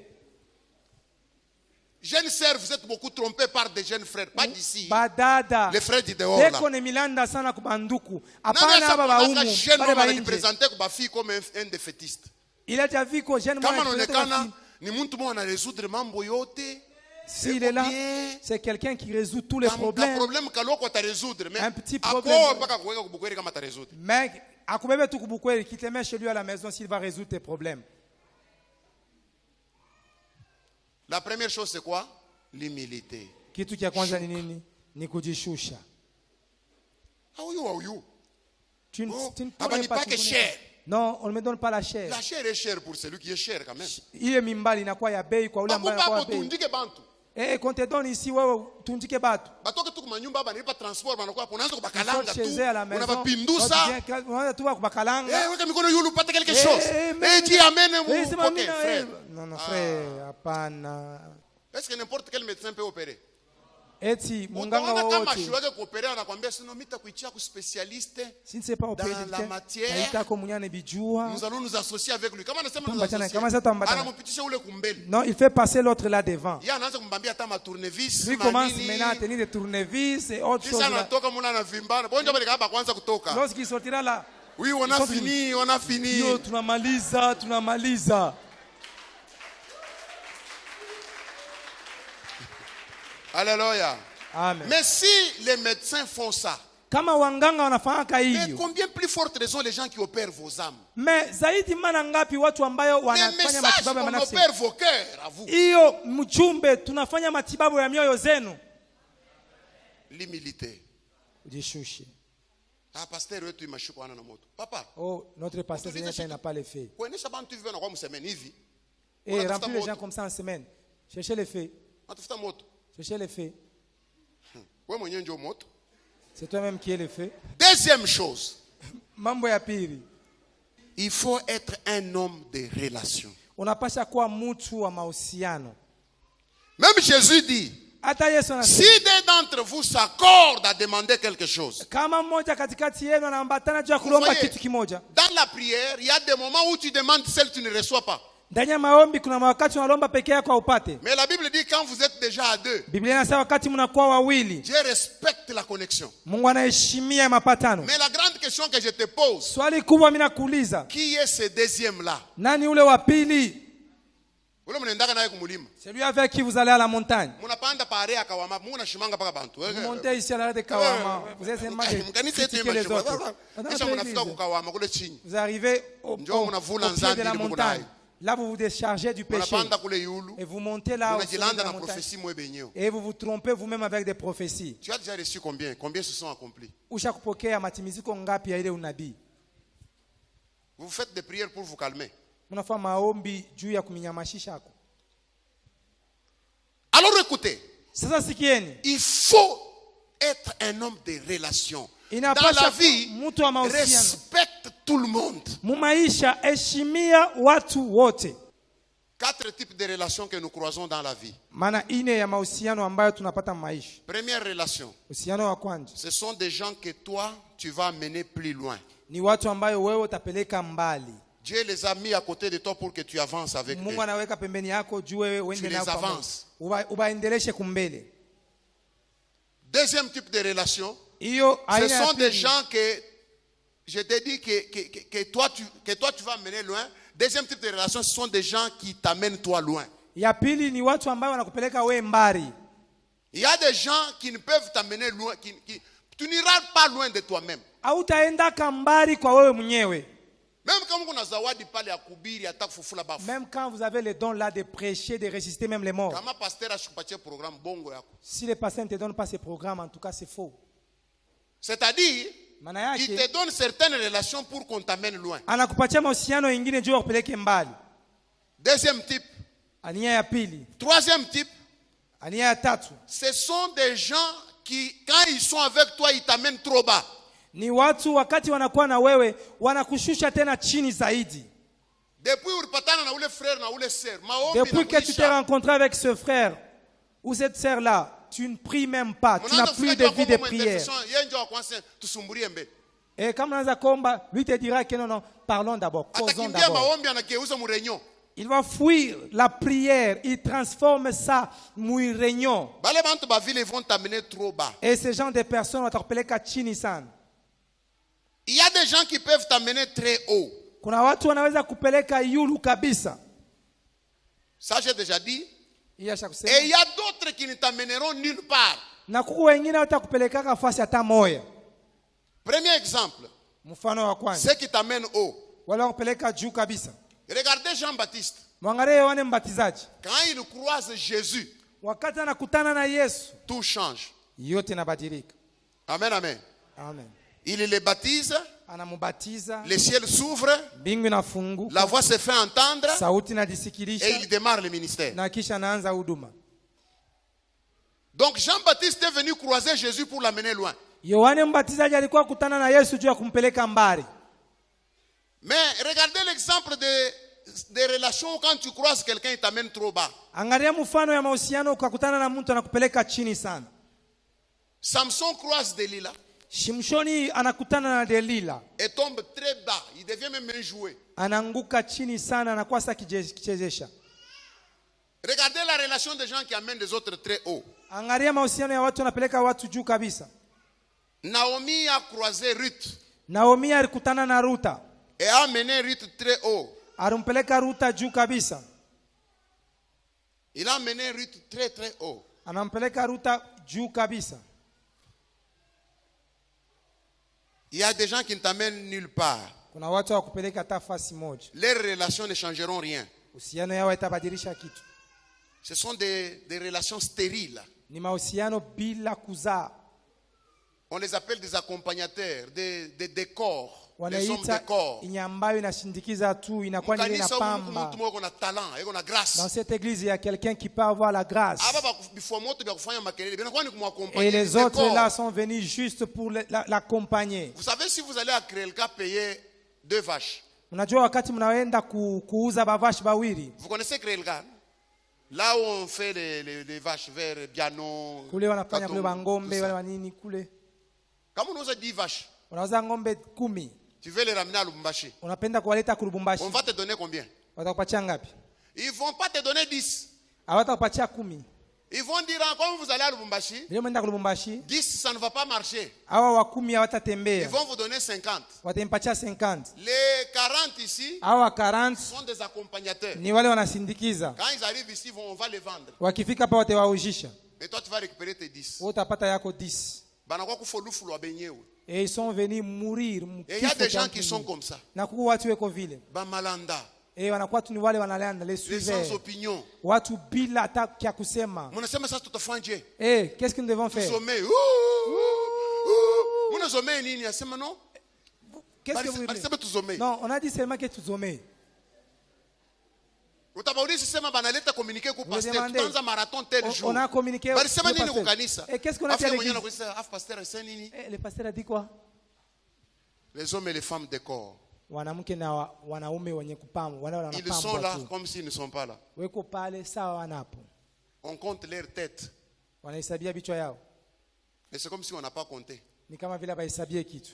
Jeune sœur, vous êtes beaucoup trompés par des jeunes frères, pas d'ici. Badada. Les frères du dehors là. Beko ne milanda sana kubanduku. Nani Hapana asa baba kunaka umu. jeune Pale homme ba anajipresenter kwa fille comme un défaitiste. Il a déjà vu qu'au jeune Kama mois anaonekana ni mtu mmoja anaresoudre mambo yote. s'il est là, c'est quelqu'un qui résout tous les problèmes. Problème kaloko ta résoudre mais Un petit problème. akor paka kuweka kubukweli kama ta résoudre. Mais akubebe tu kubukweli, qui te met chez lui à la maison s'il va résoudre tes problèmes. La première chose c'est quoi? L'humilité. Kitu cha kwanza ni nini? Ni kujishusha. Aouyo. Tu ne Oh, connais pas que cher. Non, on ne me donne pas la chair. La chair est chère pour celui qui est cher quand même. Ile mimbali inakuwa ya bei kwa ule ambaye anakuwa ya bei. Tundike bantu. Quand te donne ici wewe tundike batu. Batoke tu kuma nyumba hapa nipa transport banakuwa hapo unaanza Il faut kubakalanga tu. chez à la maison. Unabapindusa. Unaanza tu kubakalanga. Weka mikono yulu upate quelque chose. Dis amen OK, frère. Non, frère, hapana. Est-ce que n'importe quel médecin peut opérer? Eti munganga Utaona kama wote. shiweke kuopera anakuambia sino mita kuichia ku spécialiste. Si ne sais pas opérer Dans la quelqu'un. matière. Naita ko munyane bijua. Nous allons nous associer avec lui. Kama anasema nous Tumbatana, associer. kama sasa tumbatana. Anamupitisha ule kumbele. Non, il fait passer l'autre là devant. Yeye anaanza kumbambia hata ma tournevis. Lui commence maintenant à tenir des tournevis et autre chose. Sasa là. anatoka mwana na vimbana. Bonjo bali kaba kwanza kutoka. Lorsqu'il sortira là, Oui, on a fini, on a fini. yo tunamaliza. Alléluia. Amen. Mais si les médecins font ça, Kama wanganga wanafanyaka mais hiyo. combien plus forte raison les gens qui opèrent vos âmes? Mais zaidi mana ngapi watu ambayo Les wanafanya messages, matibabu ya on manafsi. opère vos cœurs à vous. Hiyo mjumbe tunafanya matibabu ya mioyo zenu. L'humilité. Ujishushe. Ah, pasteur wetu imashuka wana na moto. Papa, Oh, notre pasteur Seigneur n'a pas les faits. kuonesha bantu hivi wanakuwa msemeni hivi. Et Unatafuta remplir les moto. gens comme ça en semaine. Cherchez les faits. Unatafuta moto. Cherchez les faits. Wewe mwenyewe ndio moto. C'est toi-même qui es les faits. Deuxième chose, Mambo ya pili. il faut être un homme de relation. Unapasha kuwa mtu wa mahusiano. Même Jésus dit, Hata Yesu si anasema deux d'entre vous s'accordent à demander quelque chose, kama mmoja katikati yenu anaambatana juu ya kulomba Voyez, kitu kimoja. dans la prière, il y a des moments où tu demandes celle que tu ne reçois pas. Ndani ya maombi kuna wakati unalomba peke yako upate. Mais la Bible dit quand vous êtes déjà à deux, Biblia inasema wakati mnakuwa wawili, Dieu respecte la connexion. Mungu anaheshimia mapatano. Mais la grande question que je te pose, Swali kubwa mimi nakuuliza, qui est ce deuxième-là? nani ule wa pili? Ule mnaendaka naye kumulima. Celui avec qui vous allez à la montagne. Munapanda pare akawama, muna shimanga paka bantu. Vous montez ici à l'arrêt de Kawama. Vous êtes seulement de Mkanisa yetu critiquer les autres. Dans Kisha notre munafika église, kukawama kule chini. vous arrivez au pied Njoo mnavula de nzambi la ili montagne. kukunai. Là, vous vous déchargez du péché. Munapanda kule yulu. Et vous montez là au sommet de Unajilanda la na montagne. prophétie mwe benyewe. Et vous vous trompez vous-même avec des prophéties. Tu as déjà reçu combien? Combien se sont accomplis? Usha kupokea matimiziko ngapi ya ile unabii? Vous faites des prières pour vous calmer. Unafanya maombi juu ya kuminyamashisha yako. Alors écoutez, Sasa sikieni, Il faut être un homme de relations. Dans la inapasha vie, mtu wa mahusiano. respecte tout le monde. Mumaisha heshimia watu wote. 4 types de relations que nous croisons dans la vie. Maana ine ya mahusiano ambayo tunapata maisha. Première relation, Uhusiano wa kwanza ce sont des gens que toi, tu vas amener plus loin. ni watu ambayo wewe utapeleka mbali. Dieu les a mis à côté de toi pour que tu avances avec eux. Mungu anaweka pembeni yako juu wewe uende Tu nao les pamoja. avances. Ubaendeleshe kumbele. Deuxième type de relation, Hiyo ce aina ya sont des pili. gens que je te dis que toi tu vas mener loin. Deuxième type de relation, ce sont des gens qui t'amènent toi loin. Ya pili ni watu ambao wanakupeleka wewe mbali. Il y a des gens qui ne peuvent t'amener loin, tu n'iras pas loin de toi-même. Hautaenda kambali kwa wewe mwenyewe. Même quand kuna zawadi pale ya kubiri hata kufufula bafu. Même quand vous avez le don là de prêcher, de résister même les morts. Kama pasteur asikupatie programme bongo yako. Si le pasteur ne te donne pas ce programme, en tout cas c'est faux. C'est-à-dire Maana qu'il yake te donne certaines relations pour qu'on t'amène loin. anakupatia mahusiano ingine juu akupeleke mbali. Deuxième type. Ania ya pili, Troisième type, ania ya tatu ce sont des gens qui, quand ils sont avec toi, ils t'amènent trop bas. ni watu wakati wanakuwa na wewe wanakushusha tena chini zaidi. Depuis ulipatana na ule frère na ule sœur, maombi Depuis que tu t'es inakuisha. rencontré avec ce frère ou cette sœur là, tu ne pries même pas, tu n'as plus de vie de prière. Yeye ndio wa kwanza tusumbulie mbele. Et comme on a komba, lui te dira que non, non, parlons d'abord, causons Atakimbia d'abord. maombi anageuza mu réunion. Il va fuir la prière, il transforme ça en réunion. Bale bantu ba ville vont t'amener trop bas. Et ce genre de personnes watakupeleka chini sana. Il y a des gens qui peuvent t'amener très haut. Kuna watu wanaweza kupeleka yulu kabisa. Ça j'ai déjà dit. Iyasha Et kusema. il y a d'autres qui ne t'amèneront nulle part. Na kuku wengine watakupeleka fasi hata moya. Premier exemple, Mfano wa kwanza, ceux qui t'amènent haut. wale wakupeleka juu kabisa. Regardez Jean-Baptiste. Mwangalie Yohane Mbatizaji. Quand il croise Jésus, Wakati anakutana na Yesu, tout change. yote inabadilika. Amen, amen. Amen. Il les baptise, Anamubatiza, le ciel s'ouvre, mbingu inafunguka, la voix se fait entendre sauti et inajisikilisha il démarre le ministère. na kisha anaanza huduma. Donc Jean-Baptiste est venu croiser Jésus pour l'amener loin. Yohane Mbatizaji alikuwa kutana na Yesu juu ya kumpeleka mbali. Mais regardez l'exemple des relations quand tu croises quelqu'un, il t'amène trop bas. Angalia mfano ya mahusiano, ukakutana na mtu anakupeleka chini sana. Samson croise Delilah Shimshoni anakutana na Delila, et tombe très bas. Il devient même un jouet. anaanguka chini sana, anakuwa sasa kichezesha. Regardez la relation des gens qui amènent les autres très haut. Angalia mahusiano ya watu wanapeleka watu juu kabisa. Naomi a croisé Ruth Naomi alikutana na Ruta, et a amené Ruth très haut. alimpeleka Ruta juu kabisa. Il a amené Ruth très très haut. Anampeleka Ruta juu kabisa. Il y a des gens qui ne t'amènent nulle part. Kuna watu wa kupeleka hata fasi moja. Leurs relations ne changeront rien. Uhusiano yao itabadilisha kitu. Ce sont des relations stériles. Ni mahusiano bila kuzaa. On les appelle des accompagnateurs, des décors, des hommes Wanaita décors. inyambayo inashindikiza tu, inakuwa ni ile Kanisa inapamba. mtu mmoja na talent, eko na grâce. Dans cette église, il y a quelqu'un qui peut avoir la grâce. Aba bifua moto bya kufanya makelele, binakuwa ni Et kumaccompagner. les autres là sont venus juste pour l'accompagner. Vous savez, si vous allez à Krelka payer 2 vaches. Unajua wakati mnaenda kuuza bavashi bawili, Vous connaissez Krelka? Là où on fait les vaches vers Biano. kule wanafanya kule Katongo, wangombe tout ça. wale wanini kule. Kama unauza 10 vaches, Unauza ngombe 10, tu veux les ramener à Lubumbashi. unapenda kuwaleta kulubumbashi. On va te donner combien? Watakupatia ngapi? Ils ne vont pas te donner 10. Hawatakupatia 10. Ils vont dire, quand vous allez à Lubumbashi, Leo mwenda kulubumbashi, 10, ça ne va pas marcher. hawa wa 10 Ils hawatatembea. vont vous donner 50. Watampatia 50. Les 40 ici Hawa 40 sont des accompagnateurs. ni wale wanasindikiza. Quand ils arrivent ici, on va les vendre. Wakifika hapa watawaujisha. Mais toi, tu vas récupérer tes 10. Wewe utapata yako 10. Banakuwa kufulufulu benyewe. Et ils sont venus mourir. Et il y a des gens qui sont comme ça. Na kuku watu weko vile. Bamalanda. Et wanakuwa tu ni wale wanalanda les Les sans suiveurs. opinion. Watu bila hata kia kusema. Munasema sasa tutafanje. Qu'est-ce que nous devons faire? Tusomee. Munasomee nini? Asema non. Qu'est-ce que vous Alisema tusomee. Non, on a dit seulement que tu sommes. Utabaulisi sema banaleta communiquer ku Vous pasteur. demandez, Tutanza marathon tel jour. On a communiqué. Bali sema au nini pasteur. ku kanisa? Et qu'est-ce qu'on a dit à Afya mwenyewe l'église? anakuuliza, pasteur c'est nini? Le pasteur a dit quoi? Les hommes et les femmes de corps. Wanamke na wanaume wenye kupamba, Ils sont là comme s'ils ne sont pas là. weko pale sawa wanapo. On compte leur tête. Wanahesabia vichwa yao. Et c'est comme si on n'a pas compté. Ni kama vile bahesabie kitu.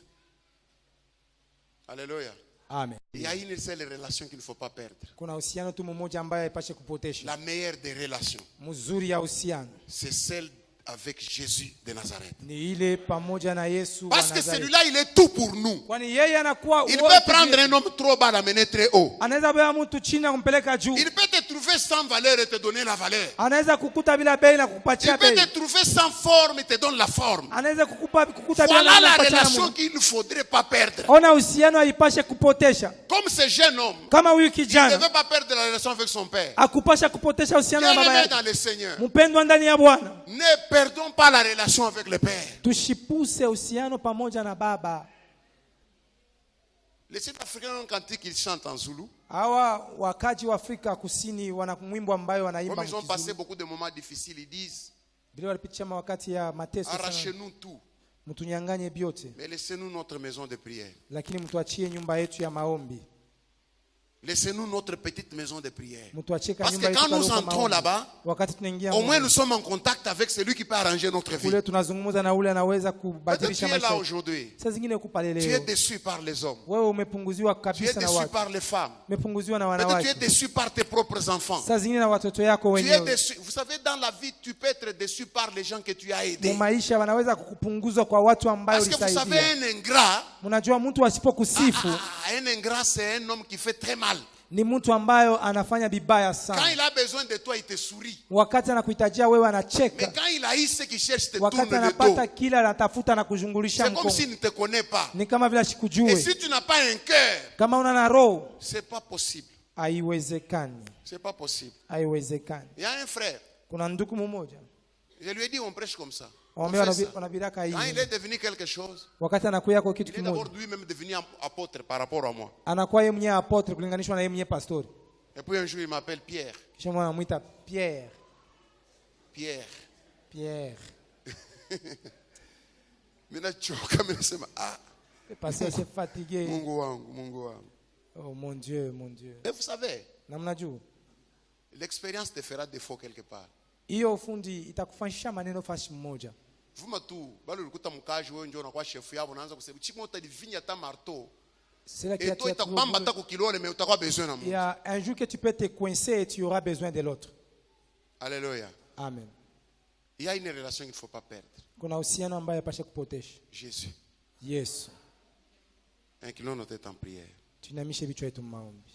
Alléluia. Amen. Il y a une seule relation qu'il ne faut pas perdre. Kuna uhusiano tu mmoja ambaye haipashe kupotesha. La meilleure des relations, Mzuri ya uhusiano c'est celle avec Jésus de Nazareth. ni ile pamoja na Yesu wa Parce que Nazareti. celui-là, il est tout pour nous. Kwani yeye anakuwa Il wote peut prendre un homme trop bas, l'amener très haut. anaweza bea mtu chini na kumpeleka juu. Il peut te trouver sans valeur et te donner la valeur. Anaweza kukuta bila bei na Il kukupatia peut bei. te trouver sans forme et te donne la forme. Anaweza kukuta bila Voilà la kukupatia relation Mungu. qu'il ne faudrait pas perdre. Ona uhusiano haipashe kupotesha. Comme ce jeune homme, Kama huyu il ne kijana devait pas perdre la relation avec son père. akupasha kupotesha uhusiano na baba Bien-aimé yake. dans le Seigneur, Mpendwa ndani ya Bwana, ne perdons pas la relation avec le Père. tushipuse uhusiano pamoja na baba. Les Sud-Africains, quand ils chantent en Zoulou, Hawa wakaji wa Afrika Kusini wana mwimbo ambayo wanaimba comme ils ont passé mkizulu. beaucoup de moments difficiles, ils disent, Bila walipitia wakati ya mateso sana. arrachez-nous tout, Mtunyanganye vyote, mais laissez-nous notre maison de prière. lakini mtuachie nyumba yetu ya maombi. Laissez-nous notre petite maison de prière. Mtuachie Parce nyumba que yetu quand nous kadogo entrons maombi. là-bas, Wakati tunaingia au moins huko, nous sommes en contact avec celui qui peut arranger notre vie. kule tunazungumza na ule anaweza Peut-être tu kubadilisha es maisha là yetu. aujourd'hui. Saa zingine uko pale Tu es leo, déçu par les hommes. wewe umepunguziwa Tu es kabisa na déçu watu, par les femmes. umepunguziwa na Peut-être tu es wanawake, déçu par tes propres enfants. saa zingine na watoto yako Tu es wenyewe. déçu. Vous savez, dans la vie, tu peux être déçu par les gens que tu as aidés. Mu maisha wanaweza kukupunguzwa kwa watu ambao Parce que vous savez, ulisaidia. un ingrat, Mnajua mtu asipokusifu un ingrat, c'est un homme qui fait très mal. ni mtu ambayo anafanya vibaya Quand sana. il a besoin de toi, il te sourit. Wakati anakuhitajia wewe Mais anacheka, quand il a eu ce qu'il cherche, te wakati tourne le dos. anapata kila anatafuta na kuzungulisha C'est comme mkono. s'il ne te connaît pas. Ni kama vile Et asikujue. si tu n'as pas un cœur, Kama una na roho, c'est pas possible. haiwezekani, C'est pas possible. haiwezekani. Il y a un frère. Kuna ndugu mmoja Je lui ai dit, on prêche comme ça. On wambia fait ça. wanabiraka Quand il hii, est devenu quelque chose, wakati anakuya kwa kitu il est d'abord kimoja, lui-même devenu apôtre par rapport à moi. anakuwa yeye mwenyewe apotre kulinganishwa na yeye mwenyewe pastori. Et puis un jour, il m'appelle Pierre. Kisha mwana anamuita Pierre. Pierre. Pierre. Mina choka, mina sema, ah, Le pasteur s'est fatigué. Mungu wangu, Mungu wangu. Oh mon Dieu, mon Dieu. Et vous savez, Na mnajua l'expérience te fera défaut quelque part. hiyo ufundi itakufanyisha maneno fashi mmoja. Vuma tu, bado ulikuta mkaji wewe ndio unakuwa chef yao, unaanza kusema chiko utalivinya ta marteau. C'est là Et qu'il toi itakubamba ta kukilole, mais utakuwa besoin na il y Mungu. a un jour que tu peux te coincer et tu auras besoin de l'autre. Alléluia. Amen. Il y a une relation qu'il ne faut pas perdre. Kuna uhusiano ambaye pasha kupotesha. Jésus. Yesu. Inclinons nos têtes en prière. Tuinamishe vichwa yetu maombi.